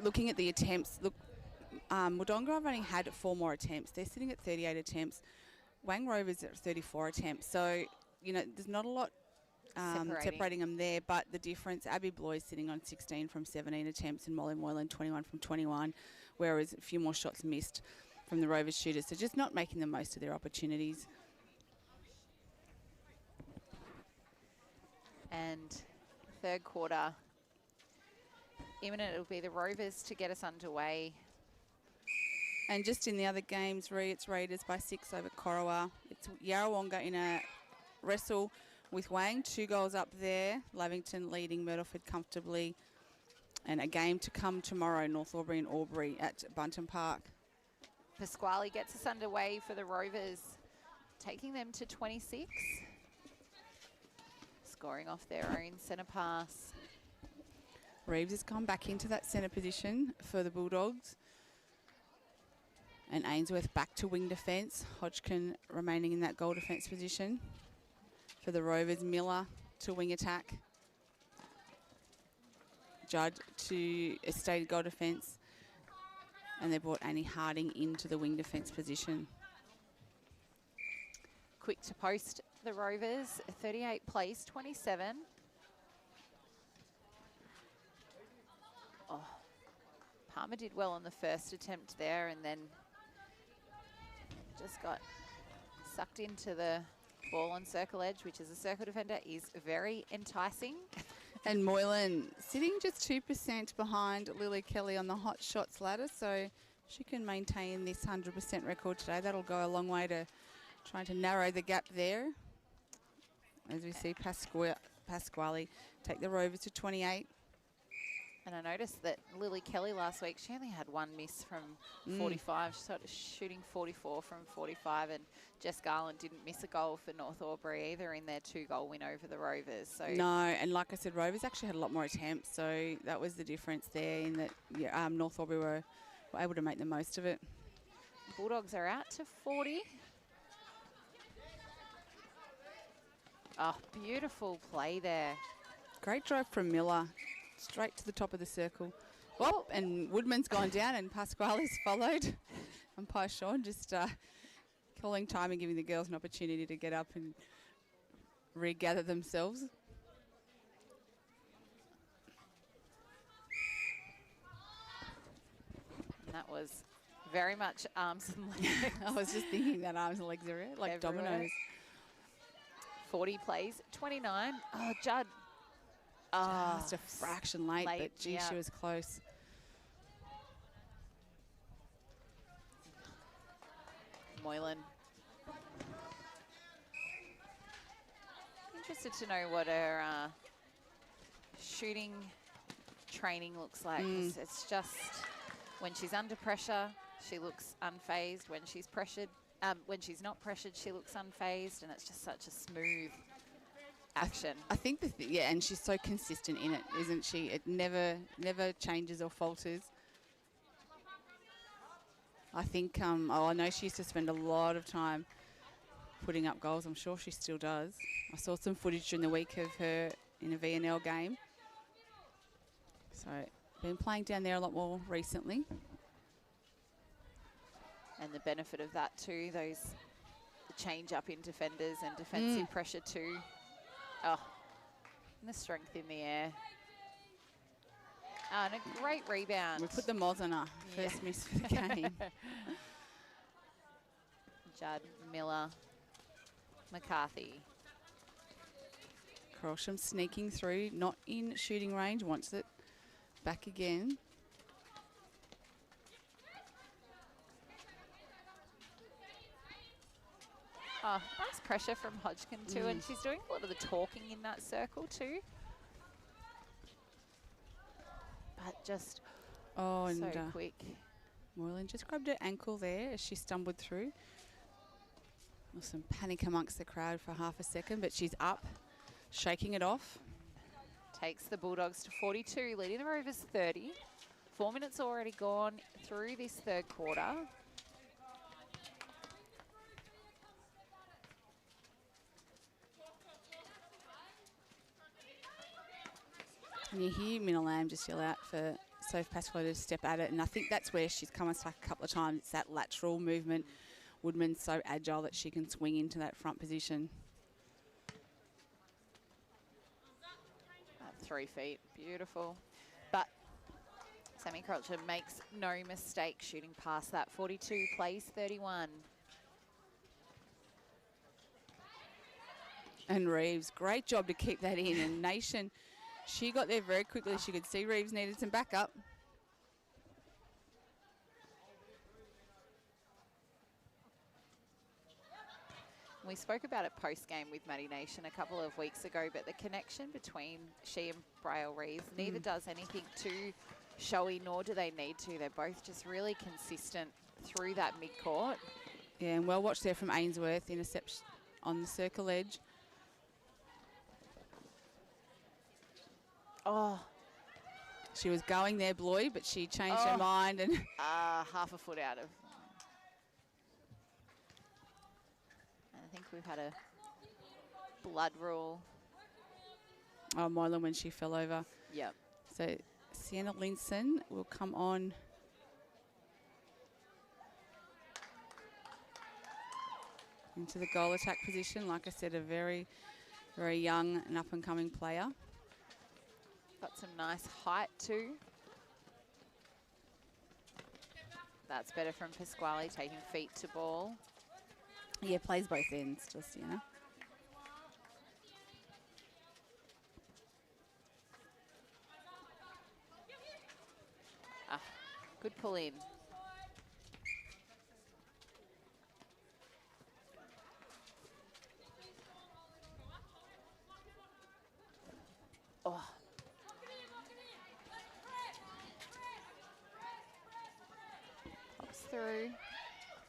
looking at the attempts, look, Wodonga have only had 4 more attempts. They're sitting at 38 attempts. Wang Rovers at 34 attempts. So, you know, there's not a lot separating them there, but the difference, Abby Bloy's sitting on 16 from 17 attempts and Molly Moylan 21 from 21, whereas a few more shots missed from the Rovers shooters. So just not making the most of their opportunities. And third quarter imminent. It'll be the Rovers to get us underway. And just in the other games, it's Raiders by 6 over Corowa. It's Yarrawonga in a wrestle with Wang, 2 goals up there. Lavington leading Myrtleford comfortably. And a game to come tomorrow, North Albury and Albury at Bunton Park. Pasquale gets us underway for the Rovers, taking them to 26. Scoring off their own centre pass. Reeves has come back into that centre position for the Bulldogs. And Ainsworth back to wing defence. Hodgkin remaining in that goal defence position. For the Rovers, Miller to wing attack. Judd to a stated goal defence. And they brought Annie Harding into the wing defence position. Quick to post the Rovers, 38 plays, 27. Oh, Palmer did well on the first attempt there and then just got sucked into the ball on circle edge, which as a circle defender is very enticing. And Moylan sitting just 2% behind Lily Kelly on the hot shots ladder, so she can maintain this 100% record today. That'll go a long way to trying to narrow the gap there. As we see Pasquale take the Rovers to 28. And I noticed that Lily Kelly last week, she only had 1 miss from 45. She started shooting 44 from 45, and Jess Garland didn't miss a goal for North Albury either in their 2-goal win over the Rovers. So no, and like I said, Rovers actually had a lot more attempts, so that was the difference there in that North Albury were able to make the most of it. Bulldogs are out to 40. Oh, beautiful play there. Great drive from Miller. Straight to the top of the circle. Whoop, and Woodman's gone down and Pasquale's followed. Umpire Sean just calling time and giving the girls an opportunity to get up and regather themselves. And that was very much arms and legs. I was just thinking that arms and legs are like everywhere. dominoes. 40 plays, 29. Oh, Judd. Just a fraction late, but gee, she was close. Moylan. Interested to know what her shooting training looks like. It's just when she's under pressure, she looks unfazed. When she's pressured, when she's not pressured, she looks unfazed, and it's just such a smooth action. I think and she's so consistent in it, isn't she? It never changes or falters. I think, I know she used to spend a lot of time putting up goals. I'm sure she still does. I saw some footage during the week of her in a VNL game. So, been playing down there a lot more recently. And the benefit of that too, the change up in defenders and defensive pressure too. Oh, and the strength in the air. Oh, and a great rebound. We put the Moz on her first miss for the game. Judd, Miller, McCarthy. Crawsham sneaking through, not in shooting range, wants it back again. Oh, nice pressure from Hodgkin too, and she's doing a lot of the talking in that circle too. But just so quick. Moylan just grabbed her ankle there as she stumbled through. There was some panic amongst the crowd for half a second, but she's up, shaking it off. Takes the Bulldogs to 42, leading the Rovers 30. 4 minutes already gone through this third quarter. And you hear Minna Lamb just yell out for Soph Pascoe to step at it, and I think that's where she's come unstuck a couple of times. It's that lateral movement. Woodman's so agile that she can swing into that front position. 3 feet, beautiful. But Sammy Croucher makes no mistake shooting past that. 42 plays 31. And Reeves, great job to keep that in. And Nation, she got there very quickly. She could see Reeves needed some backup. We spoke about it post-game with Maddie Nation a couple of weeks ago, but the connection between she and Braille Reeves neither does anything too showy, nor do they need to. They're both just really consistent through that mid-court. Yeah, and well watched there from Ainsworth, intercept on the circle edge. Oh. She was going there, Bloy, but she changed her mind. And half a foot out of. And I think we've had a blood rule. Oh, Moylan when she fell over. Yep. So Sienna Linson will come on. Into the goal attack position. Like I said, a very, very young and up-and-coming player. Got some nice height too. That's better from Pasquale, taking feet to ball. Yeah, plays both ends, just, you know. Good pull in. Oh. Pops through.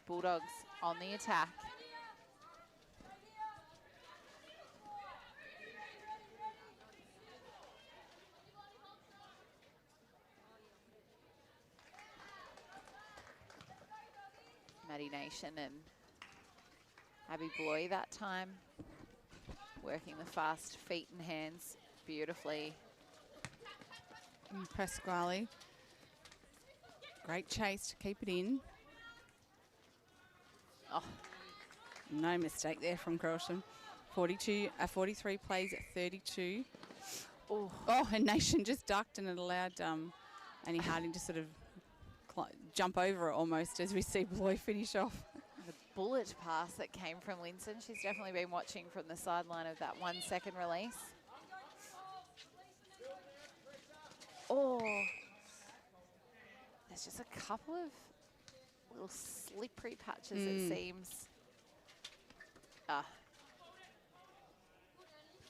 Bulldogs on the attack. Maddie Nation and Abby Bloy that time, working the fast feet and hands beautifully. And Pasquale, great chase to keep it in. Oh, no mistake there from Crawsham. 43 plays at 32. oh, And Nation just ducked, and it allowed Annie Harding to sort of jump over it almost as we see Bloy finish off. the bullet pass that came from Linson. She's definitely been watching from the sideline of that 1 second release. Oh, there's just a couple of little slippery patches, it seems.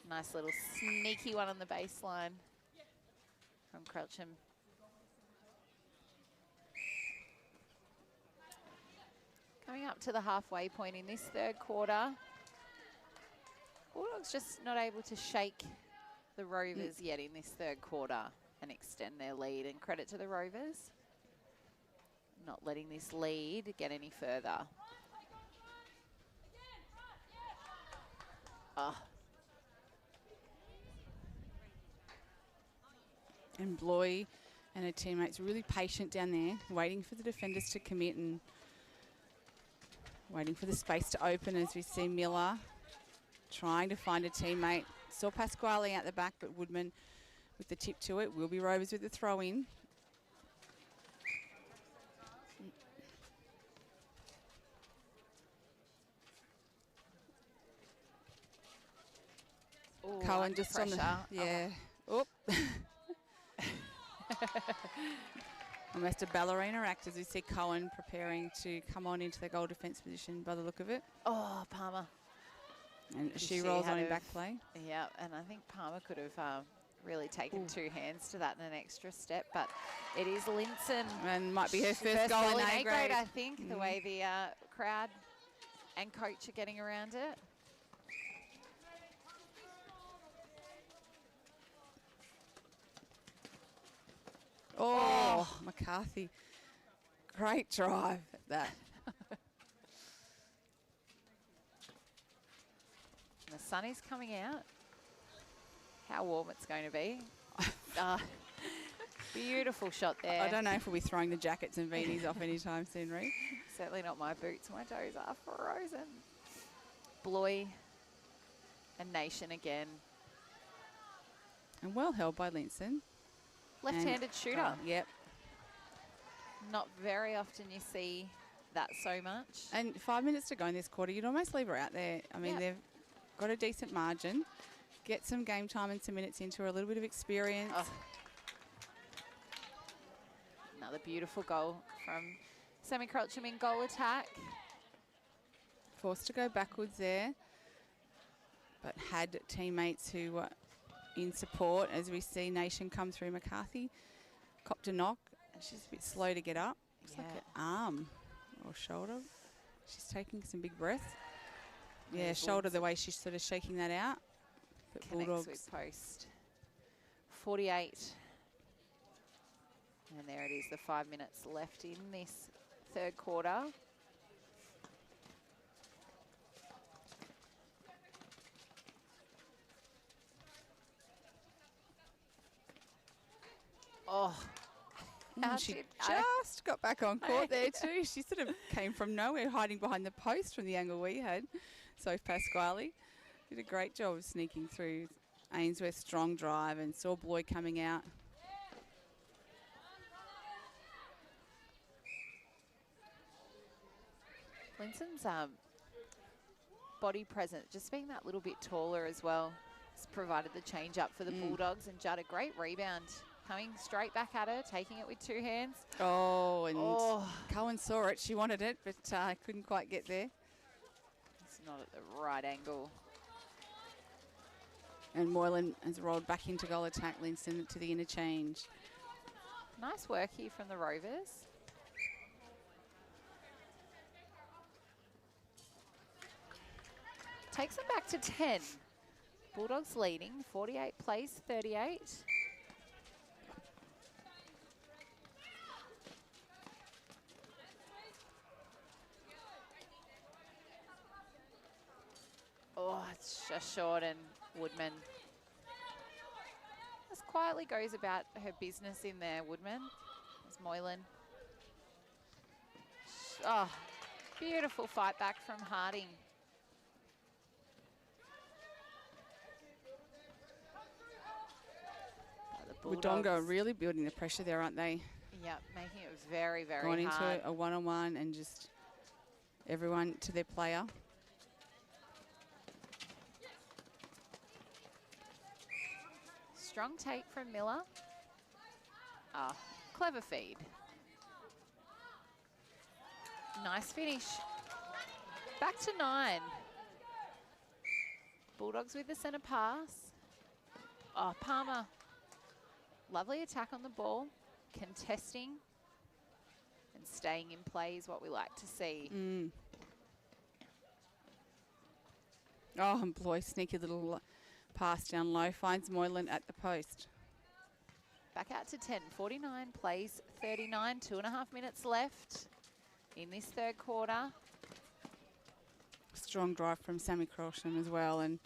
Nice little sneaky one on the baseline. from Croucham. Coming up to the halfway point in this third quarter. Bulldogs just not able to shake the Rovers yet in this third quarter and extend their lead. And credit to the Rovers, not letting this lead get any further. Oh. And Bloy and her teammates really patient down there, waiting for the defenders to commit and waiting for the space to open as we see Miller trying to find a teammate. Saw Pasquale out the back, but Woodman with the tip to it. Will be Rovers with the throw in. Ooh, Cohen just pressure. on the, yeah. Oop. Almost a ballerina act as we see Cohen preparing to come on into the goal defence position by the look of it. Oh, Palmer. And she rolls on in back play. Yeah, and I think Palmer could have really taken two hands to that in an extra step, but it is Linson. And might be her first goal in A grade. I think, the way the crowd and coach are getting around it. Oh, McCarthy. Great drive at that. The sun is coming out. How warm it's going to be. Beautiful shot there. I don't know if we'll be throwing the jackets and beanies off anytime soon, Reece. Certainly not my boots. My toes are frozen. Bloy and Nation again. And well held by Linson. Left-handed shooter. Yep. Not very often you see that so much. And 5 minutes to go in this quarter, you'd almost leave her out there. I mean, they've got a decent margin. Get some game time and some minutes into her, a little bit of experience. Oh. Another beautiful goal from Sammy Croucham in goal attack. Forced to go backwards there, but had teammates who were in support as we see Nation come through. McCarthy copped a knock. She's a bit slow to get up. Looks like an arm or shoulder. She's taking some big breaths. Yeah, shoulder, the way she's sort of shaking that out. But Connects Bulldogs with post. 48. And there it is, the 5 minutes left in this third quarter. Oh, she just got back on court there too. She sort of came from nowhere, hiding behind the post from the angle we had. So Pasquale did a great job of sneaking through Ainsworth's strong drive and saw Bloy coming out. Linson's body presence, just being that little bit taller as well, has provided the change up for the Bulldogs. And Judd, a great rebound. Coming straight back at her, taking it with two hands. Oh, and Cohen saw it. She wanted it, but couldn't quite get there. It's not at the right angle. And Moylan has rolled back into goal attack. Linson to the interchange. Nice work here from the Rovers. Takes them back to 10. Bulldogs leading, 48 plays 38. Oh, it's just short, and Woodman just quietly goes about her business in there, Woodman. There's Moylan. Oh, beautiful fight back from Harding. Wodonga are really building the pressure there, aren't they? Yeah, making it very, very hard. Going into a one-on-one and just everyone to their player. Strong take from Miller. Ah, clever feed. Nice finish. Back to 9. Bulldogs with the centre pass. Oh, Palmer lovely attack on the ball, contesting and staying in play is what we like to see. Oh, and boy, sneaky little pass down low, finds Moylan at the post. Back out to 10, 49 plays 39, 2.5 minutes left in this third quarter. Strong drive from Sammy Crawsham as well, and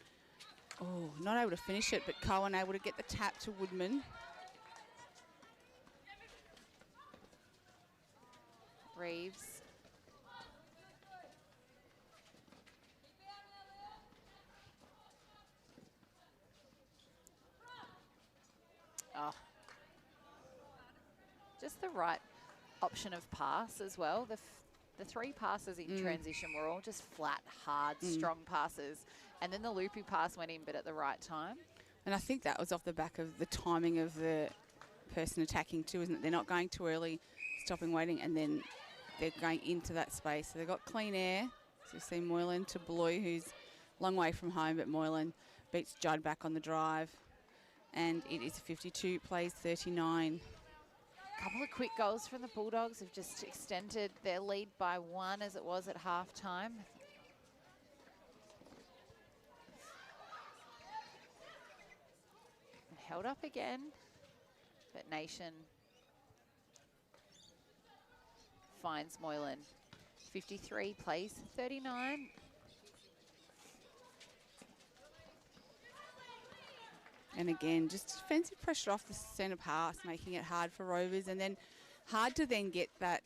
not able to finish it, but Cohen able to get the tap to Woodman. Reeves. Oh. Just the right option of pass as well. The three passes in transition were all just flat, hard, strong passes. And then the loopy pass went in, but at the right time. And I think that was off the back of the timing of the person attacking too, isn't it? They're not going too early, stopping, waiting, and then they're going into that space. So they've got clean air. So you see Moylan to Blue, who's a long way from home, but Moylan beats Judd back on the drive. And it is 52 plays 39. Couple of quick goals from the Bulldogs have just extended their lead by 1 as it was at halftime. Held up again, but Nation finds Moylan. 53 plays 39. And again, just defensive pressure off the centre pass, making it hard for Rovers, and then hard to then get that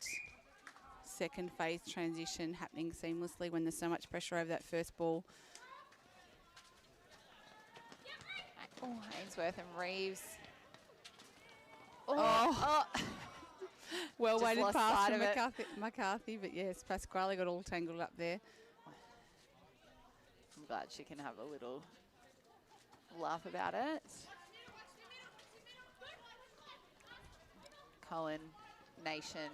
second phase transition happening seamlessly when there's so much pressure over that first ball. Oh, Ainsworth and Reeves. Oh. Well weighted lost pass sight from of it. McCarthy, but yes, Pasquale got all tangled up there. I'm glad she can have a little laugh about it. Cohen, Nation.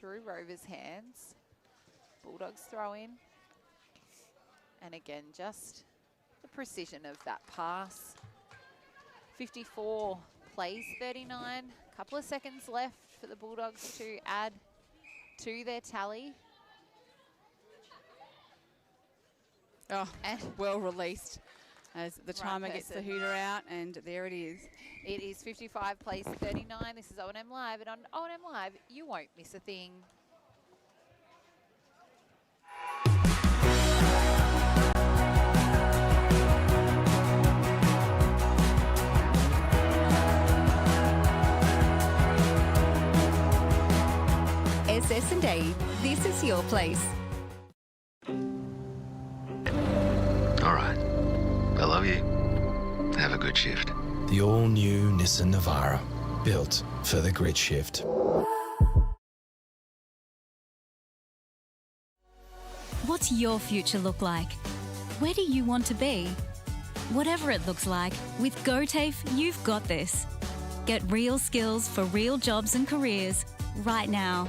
Through Rovers' hands. Bulldogs throw in. And again, just the precision of that pass. 54 plays 39. Couple of seconds left for the Bulldogs to add to their tally. Oh, and well released as the timer gets the hooter out, and there it is. It is 55 plays 39. This is O&M Live, and on O&M Live, you won't miss a thing. SS&A, this is your place. All right. I love you. Have a good shift. The all-new Nissan Navara, built for the grid shift. What's your future look like? Where do you want to be? Whatever it looks like, with GoTAFE, you've got this. Get real skills for real jobs and careers right now.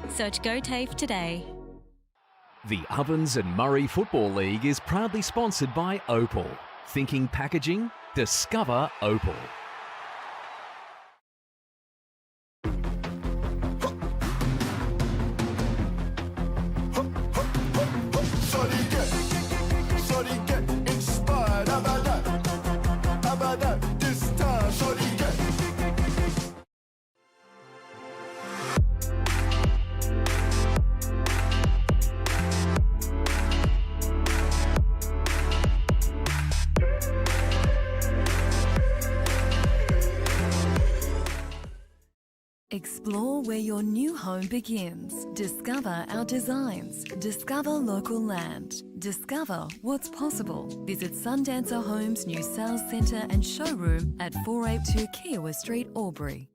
Search GoTAFE today. The Ovens and Murray Football League is proudly sponsored by Opal. Thinking packaging? Discover Opal. Explore where your new home begins. Discover our designs. Discover local land. Discover what's possible. Visit Sundancer Homes' new sales centre and showroom at 482 Kiowa Street, Albury.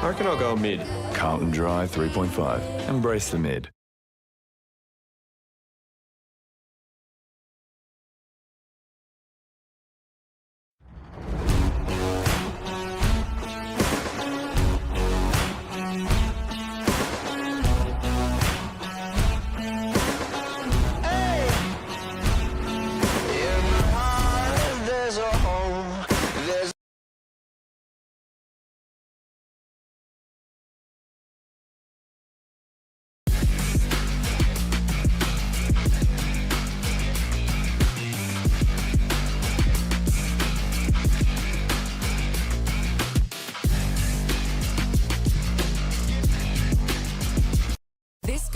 I reckon I'll go mid. Carlton Dry 3.5. Embrace the mid.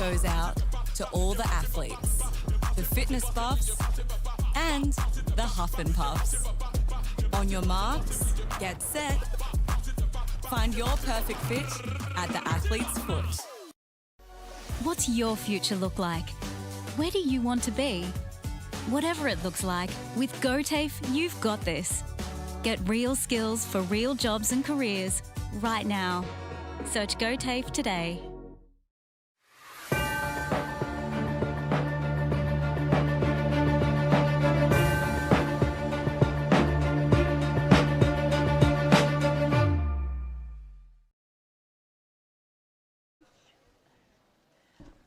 goes out to all the athletes, the fitness buffs, and the huff and puffs. On your marks, get set. Find your perfect fit at the athlete's foot. What's your future look like? Where do you want to be? Whatever it looks like, with GoTAFE, you've got this. Get real skills for real jobs and careers right now. Search GoTAFE today.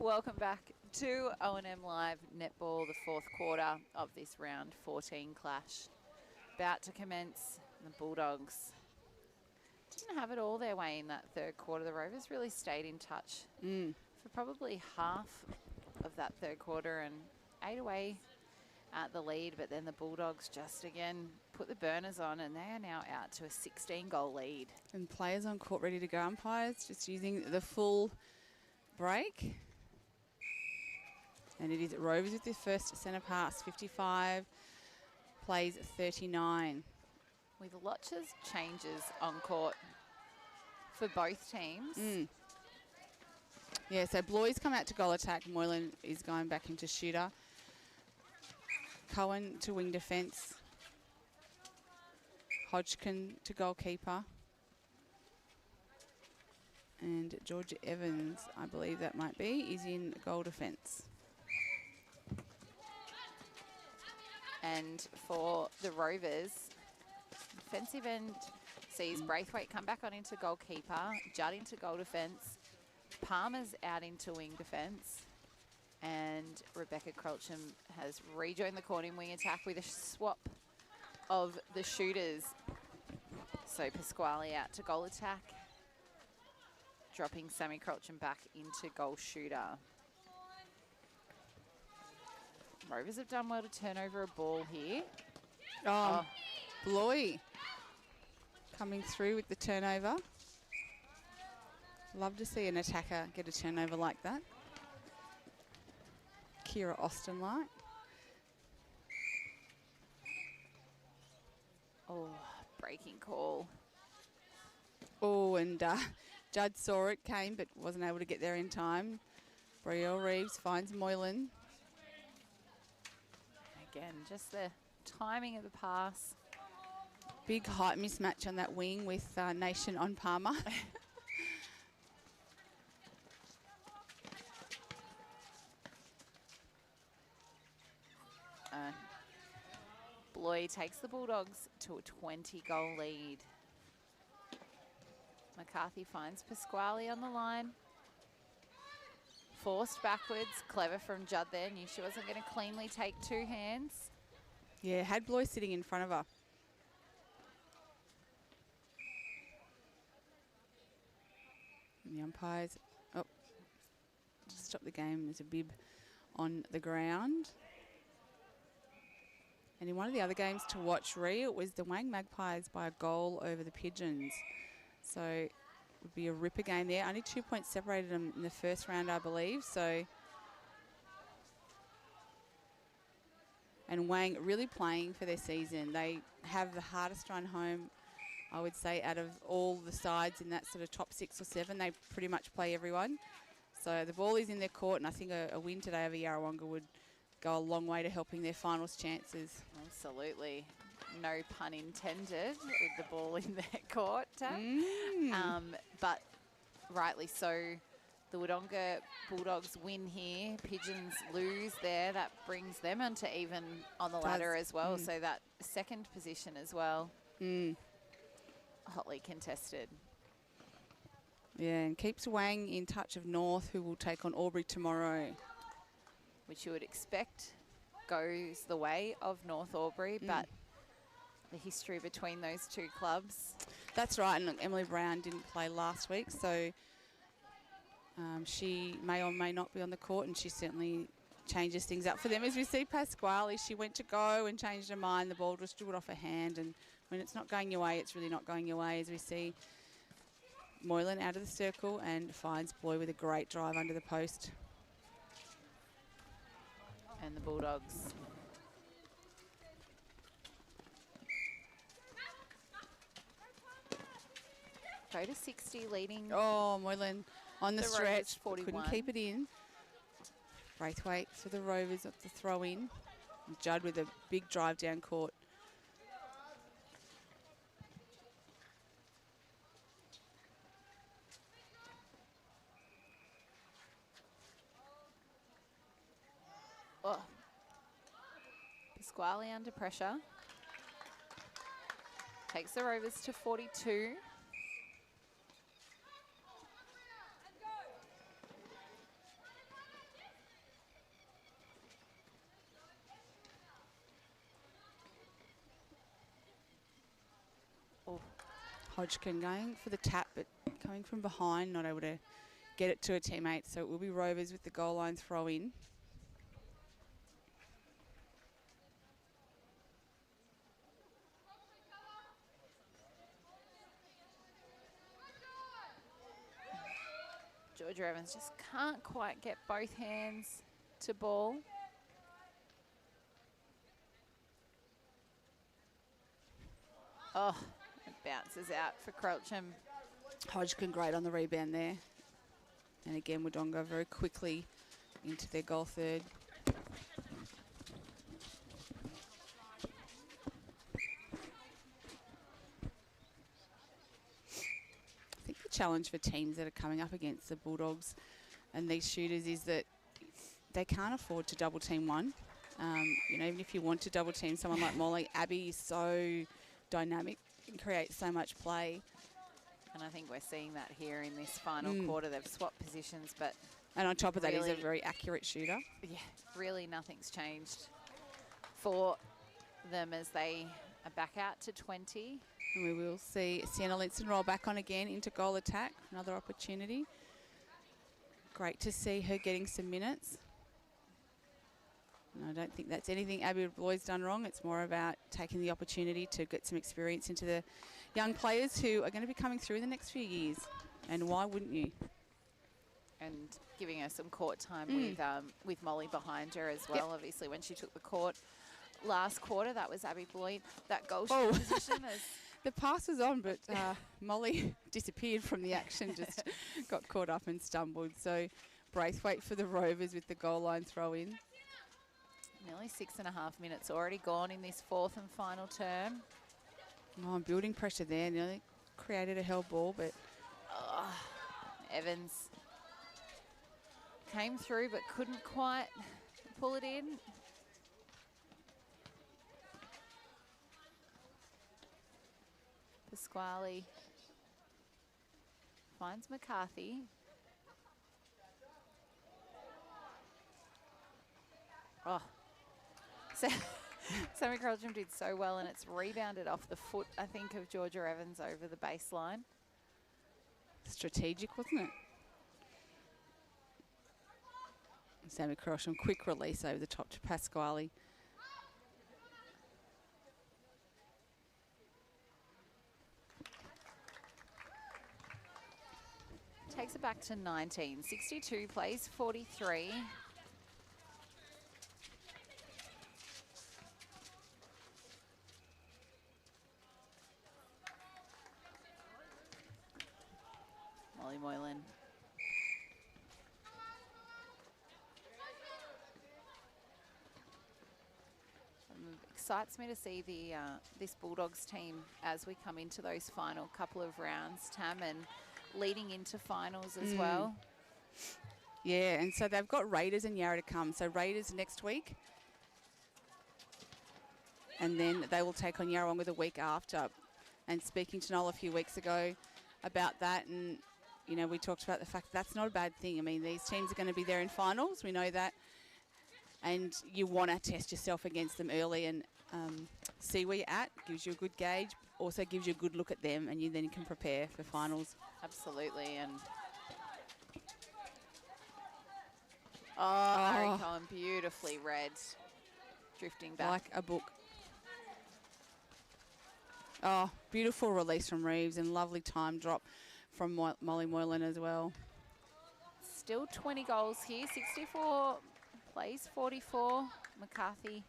Welcome back to O&M Live Netball, the fourth quarter of this round 14 clash. About to commence. The Bulldogs didn't have it all their way in that third quarter. The Rovers really stayed in touch for probably half of that third quarter and ate away at the lead, but then the Bulldogs just again put the burners on and they are now out to a 16-goal lead. And players on court ready to go. Umpires just using the full break. And it is Rovers with their first centre pass, 55, plays 39. With lots of changes on court for both teams. Yeah, so Bloy's come out to goal attack. Moylan is going back into shooter. Cohen to wing defence. Hodgkin to goalkeeper. And George Evans, I believe that might be, is in goal defence. And for the Rovers, defensive end sees Braithwaite come back on into goalkeeper, Judd into goal defence, Palmer's out into wing defence, and Rebecca Crolcham has rejoined the court in wing attack with a swap of the shooters. So Pasquale out to goal attack, dropping Sammy Crolcham back into goal shooter. Rovers have done well to turn over a ball here. Bloy coming through with the turnover. Love to see an attacker get a turnover like that. Kira Austin-like. Oh, breaking call. Oh, and Judd saw it, came, but wasn't able to get there in time. Brielle Reeves finds Moylan. Again, just the timing of the pass. Big height mismatch on that wing with Nation on Palmer. Bloy takes the Bulldogs to a 20-goal lead. McCarthy finds Pasquale on the line. Forced backwards, clever from Judd there. Knew she wasn't going to cleanly take two hands. Yeah, had Bloy sitting in front of her. And the umpires, just stop the game. There's a bib on the ground. And in one of the other games to watch, it was the Wang Magpies by a goal over the Pigeons. So it would be a ripper game there. Only 2 points separated them in the first round, I believe. So, and Wang really playing for their season. They have the hardest run home, I would say, out of all the sides in that sort of top 6 or 7. They pretty much play everyone. So the ball is in their court, and I think a win today over Yarrawonga would go a long way to helping their finals chances. Absolutely. No pun intended with the ball in their court. But rightly so. The Wodonga Bulldogs win here. Pigeons lose there. That brings them onto even on the ladder as well. So that second position as well. Hotly contested. Yeah, and keeps Wang in touch of North, who will take on Albury tomorrow. Which you would expect goes the way of North Albury, but the history between those two clubs. That's right, and look, Emily Brown didn't play last week, so she may or may not be on the court, and she certainly changes things up for them. As we see Pasquale, she went to go and changed her mind. The ball just drew it off her hand, and when it's not going your way, it's really not going your way. As we see Moylan out of the circle and finds Bloy with a great drive under the post. and the Bulldogs. Go to 60, leading. Oh, Moylan on the stretch. 41. Couldn't keep it in. Braithwaite for the Rovers at the throw in. Judd with a big drive down court. Oh. Pasquale under pressure. Takes the Rovers to 42. Oh. Hodgkin going for the tap, but coming from behind, not able to get it to a teammate. So it will be Rovers with the goal line throw in. Georgia Evans just can't quite get both hands to ball. Oh, it bounces out for Crelcham. Hodgkin great on the rebound there. And again, Wodonga very quickly into their goal third. I think the challenge for teams that are coming up against the Bulldogs and these shooters is that they can't afford to double team one. You know, even if you want to double team someone like Molly, Abby is so dynamic and creates so much play. And I think we're seeing that here in this final quarter. They've swapped positions, but... And on top of that, really, he's a very accurate shooter. Yeah, really nothing's changed for them as they are back out to 20. And we will see Sienna Linson roll back on again into goal attack. Another opportunity. Great to see her getting some minutes. And I don't think that's anything Abby Lloyd's done wrong. It's more about taking the opportunity to get some experience into the young players who are going to be coming through in the next few years. And why wouldn't you? And giving her some court time with Molly behind her as well. Obviously, when she took the court last quarter, that was Abby Lloyd. That goal position is... The pass was on, but Molly disappeared from the action, just got caught up and stumbled. So Braithwaite for the Rovers with the goal line throw in. Nearly 6.5 minutes already gone in this fourth and final term. Oh, building pressure there. Nearly created a hell ball, but... Evans came through but couldn't quite pull it in. Pasquale finds McCarthy. Oh, Sammy Crelcham did so well, and it's rebounded off the foot, I think, of Georgia Evans over the baseline. Strategic, wasn't it? Sammy Crelcham, quick release over the top to Pasquale. Takes it back to 19. 62 plays 43. Molly Moylan. Excites me to see the this Bulldogs team as we come into those final couple of rounds, Tam, and leading into finals as well. Yeah, and so they've got Raiders and Yarra to come. So Raiders next week. And then they will take on Yarrawonga with a week after. And speaking to Noel a few weeks ago about that, and, you know, we talked about the fact that's not a bad thing. I mean, these teams are going to be there in finals. We know that. And you want to test yourself against them early and see where you're at. Gives you a good gauge. Also gives you a good look at them, and you then can prepare for finals. Absolutely. And Harry Cohen beautifully read, drifting back like a book. Oh, beautiful release from Reeves and lovely time drop from Molly Moylan as well. Still 20 goals here, 64 plays 44. McCarthy.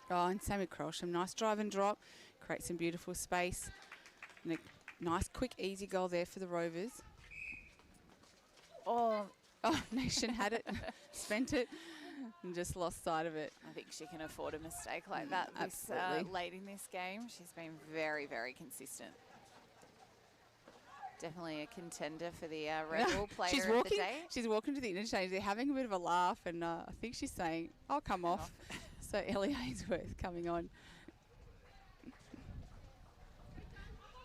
Oh, and Sammy Crowsham, nice drive and drop. Creates some beautiful space. And a nice, quick, easy goal there for the Rovers. Oh, Nation had it, spent it, and just lost sight of it. I think she can afford a mistake like that this late in this game. She's been very, very consistent. Definitely a contender for the Rebel player of the day. She's walking to the interchange. They're having a bit of a laugh, and I think she's saying, "I'll come off." So Ellie Ainsworth coming on.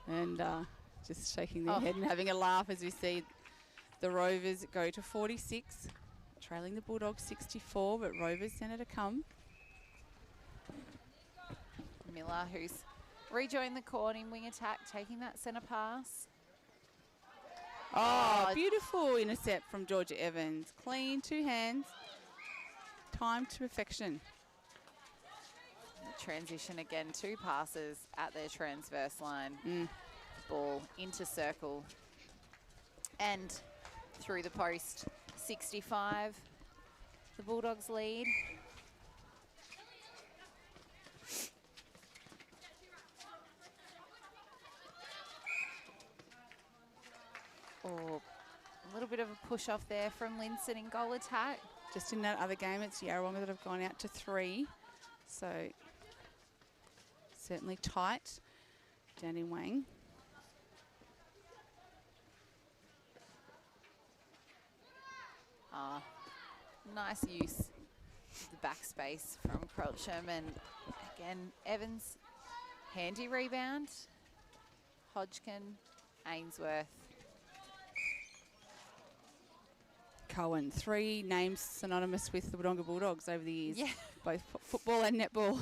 And just shaking their head and having a laugh as we see the Rovers go to 46, trailing the Bulldogs 64, but Rovers centre to come. Miller, who's rejoined the court in wing attack, taking that centre pass. Oh, beautiful intercept from Georgia Evans. Clean, 2 hands. Time to perfection. The transition again, 2 passes at their transverse line. Ball into circle and through the post. 65, the Bulldogs lead. Oh, a little bit of a push off there from Linson in goal attack. Just in that other game, it's Yarrawonga that have gone out to 3. So certainly tight down in Wang. Nice use of the backspace from Crelcham, and again, Evans, handy rebound. Hodgkin, Ainsworth. Cohen, 3 names synonymous with the Wodonga Bulldogs over the years. Yeah. Both football and netball.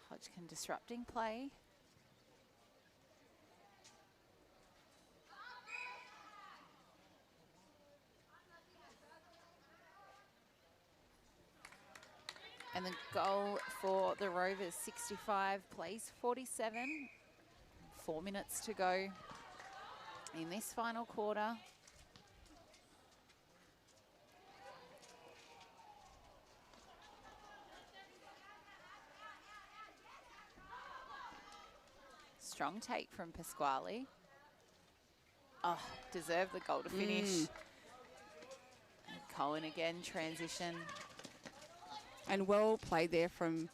Hodgkin disrupting play. And the goal for the Rovers, 65, plays 47. 4 minutes to go in this final quarter. Strong take from Pasquale. Oh, deserved the goal to finish. And Cohen again, transition. And well played there from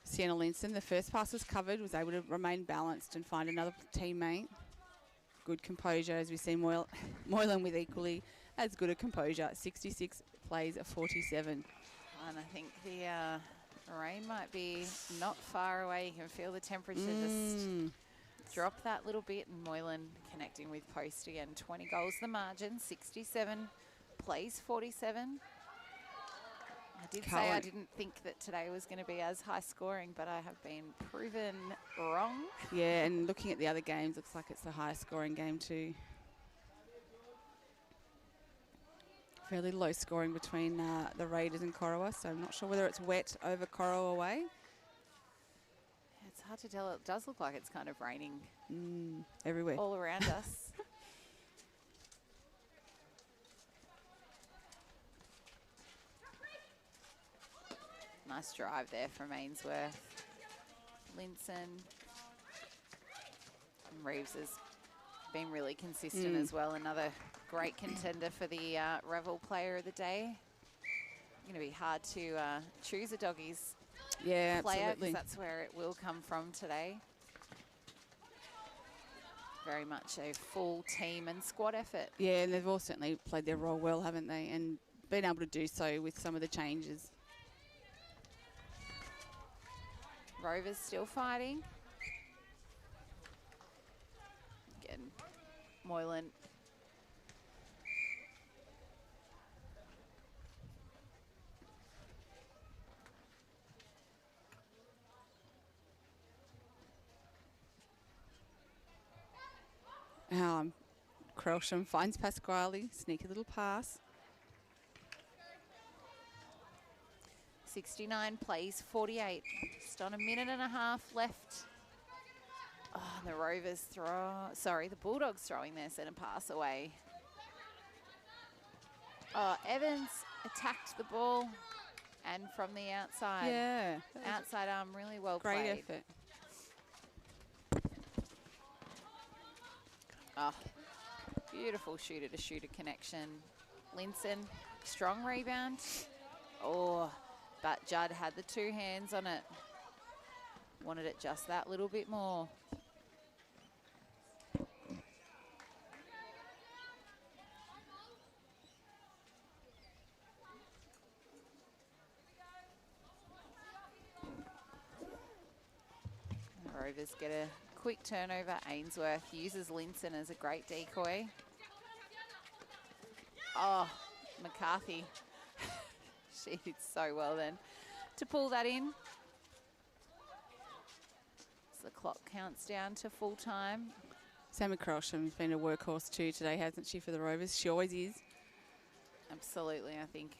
Sienna Linson. The first pass was covered, was able to remain balanced and find another teammate. Good composure, as we see Moylan with equally as good a composure. 66 plays a 47. And I think the rain might be not far away. You can feel the temperature just drop that little bit. And Moylan connecting with post again. 20 goals the margin, 67 plays 47. I did say I didn't think that today was going to be as high scoring, but I have been proven wrong. Yeah, and looking at the other games, looks like it's the highest scoring game too. Fairly low scoring between the Raiders and Corowa, so I'm not sure whether it's wet over Corowa way. It's hard to tell. It does look like it's kind of raining Everywhere. all around us. Nice drive there from Ainsworth. Linson. And Reeves has been really consistent as well. Another great contender for the Revel Player of the Day. Going to be hard to choose a Doggies player, because that's where it will come from today. Very much a full team and squad effort. Yeah, and they've all certainly played their role well, haven't they? And been able to do so with some of the changes. Rovers still fighting. Again, Moylan. Crelsham finds Pasquale, sneaky little pass. 69 plays 48. Just on a minute and a half left Oh, and the Rovers the Bulldogs throwing their centre pass away. Oh, Evans attacked the ball and from the outside. Yeah. Outside arm, really well Great played. effort. Oh, beautiful shooter-to-shooter connection. Linson, strong rebound. Oh, but Judd had the 2 hands on it. Wanted it just that little bit more. The Rovers get a quick turnover. Ainsworth uses Linson as a great decoy. Oh, McCarthy. She did so well then to pull that in. So the clock counts down to full time. Sammy Crosham's been a workhorse too today, hasn't she, for the Rovers? She always is. Absolutely, I think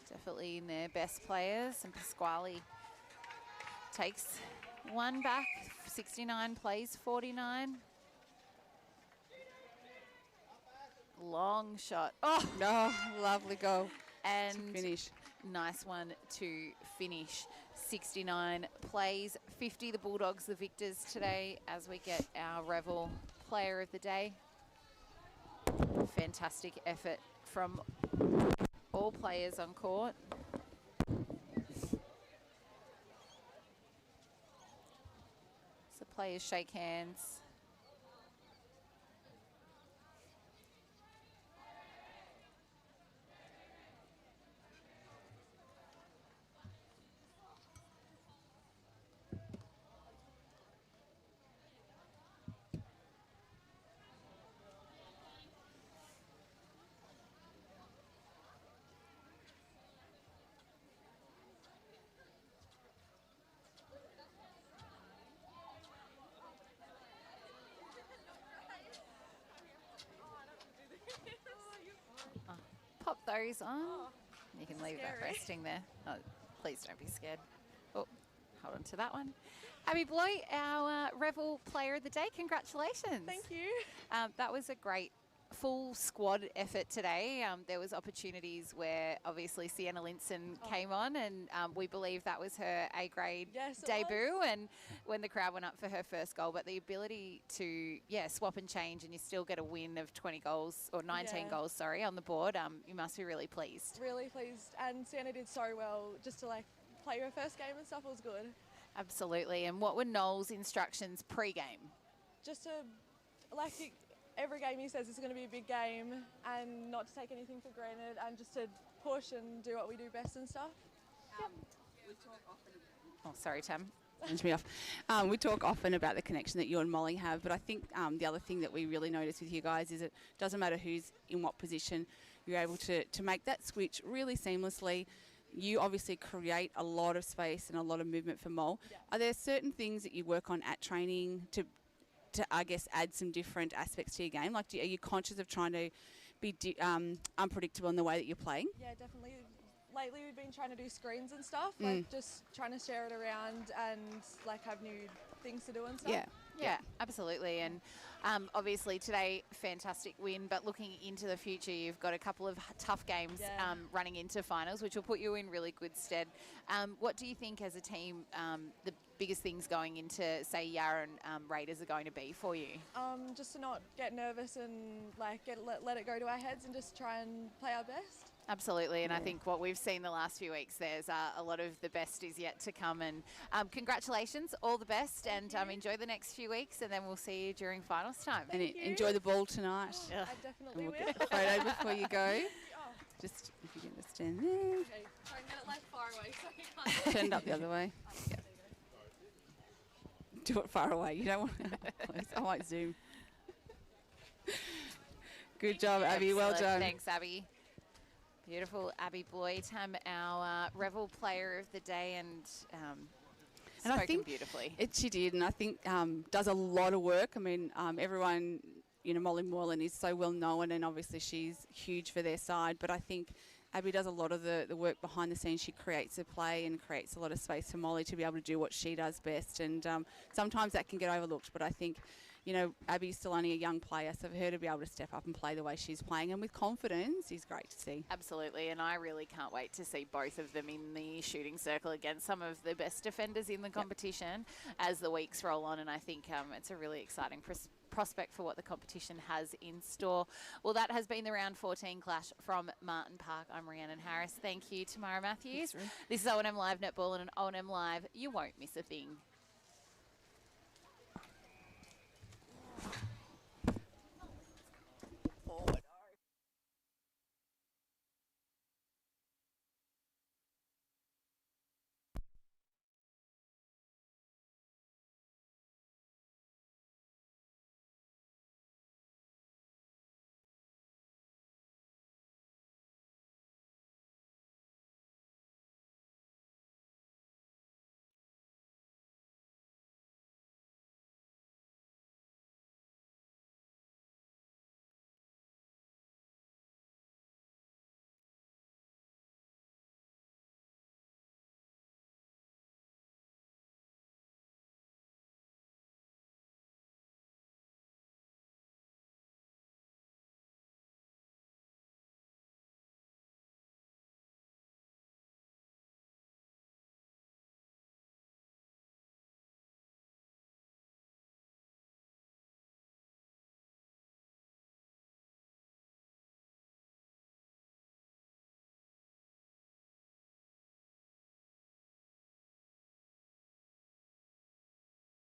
definitely in their best players. And Pasquale takes one back, 69 plays 49. Long shot. Oh, no, lovely goal. And finish. Nice one to finish. 69 plays 50. The Bulldogs, the victors today, as we get our Revel Player of the Day. Fantastic effort from all players on court. So players shake hands. Pop those on. You can leave that resting there. Oh, please don't be scared. Oh, hold on to that one. Abby Bloy, our Revel Player of the Day. Congratulations. Thank you. That was a great full squad effort today. There was opportunities where obviously Sienna Linson came on, and we believe that was her A-grade debut, and when the crowd went up for her first goal. But the ability to swap and change, and you still get a win of 20 goals or 19 goals, sorry, on the board. You must be really pleased. Really pleased, and Sienna did so well. Just to play her first game and stuff was good. Absolutely. And what were Noel's instructions pre-game? Just to every game he says it's going to be a big game, and not to take anything for granted, and just to push and do what we do best and stuff. We talk often. Oh, sorry, Tam. Me off. We talk often about the connection that you and Molly have, but I think the other thing that we really notice with you guys is it doesn't matter who's in what position, you're able to make that switch really seamlessly. You obviously create a lot of space and a lot of movement for Mol. Yeah. Are there certain things that you work on at training to I guess, add some different aspects to your game? Are you conscious of trying to be unpredictable in the way that you're playing? Yeah, definitely. Lately we've been trying to do screens and stuff, just trying to share it around and have new things to do and stuff. Yeah, absolutely. And obviously today, fantastic win, but looking into the future, you've got a couple of tough games running into finals, which will put you in really good stead. What do you think as a team the biggest things going into, say, Yarra and Raiders are going to be for you? Just to not get nervous and let it go to our heads and just try and play our best. Absolutely, and I think what we've seen the last few weeks, there's a lot of the best is yet to come. And congratulations, all the best, and enjoy the next few weeks, and then we'll see you during finals time. And enjoy the ball tonight. Oh, I definitely will. Get a photo before you go. Just if you can just stand there. Okay, try and get it far away so you can't. Turn it up the other way. Yeah. Do it far away. You don't want to close. I might zoom. Good job, Abby. Well done. Thanks, Abby. Beautiful Abby Bloy, Tam, our Revel Player of the Day, and I think beautifully. She did, and I think does a lot of work. I mean, everyone, Molly Moreland is so well known, and obviously she's huge for their side. But I think Abby does a lot of the work behind the scenes. She creates a play and creates a lot of space for Molly to be able to do what she does best. And sometimes that can get overlooked, but I think, you know, Abby's still only a young player, so for her to be able to step up and play the way she's playing and with confidence is great to see. Absolutely, and I really can't wait to see both of them in the shooting circle against some of the best defenders in the competition as the weeks roll on, and I think it's a really exciting prospect for what the competition has in store. Well, that has been the round 14 clash from Martin Park. I'm Rhiannon Harris. Thank you, Tamara Matthews. This is O&M Live Netball, and on O&M Live, you won't miss a thing.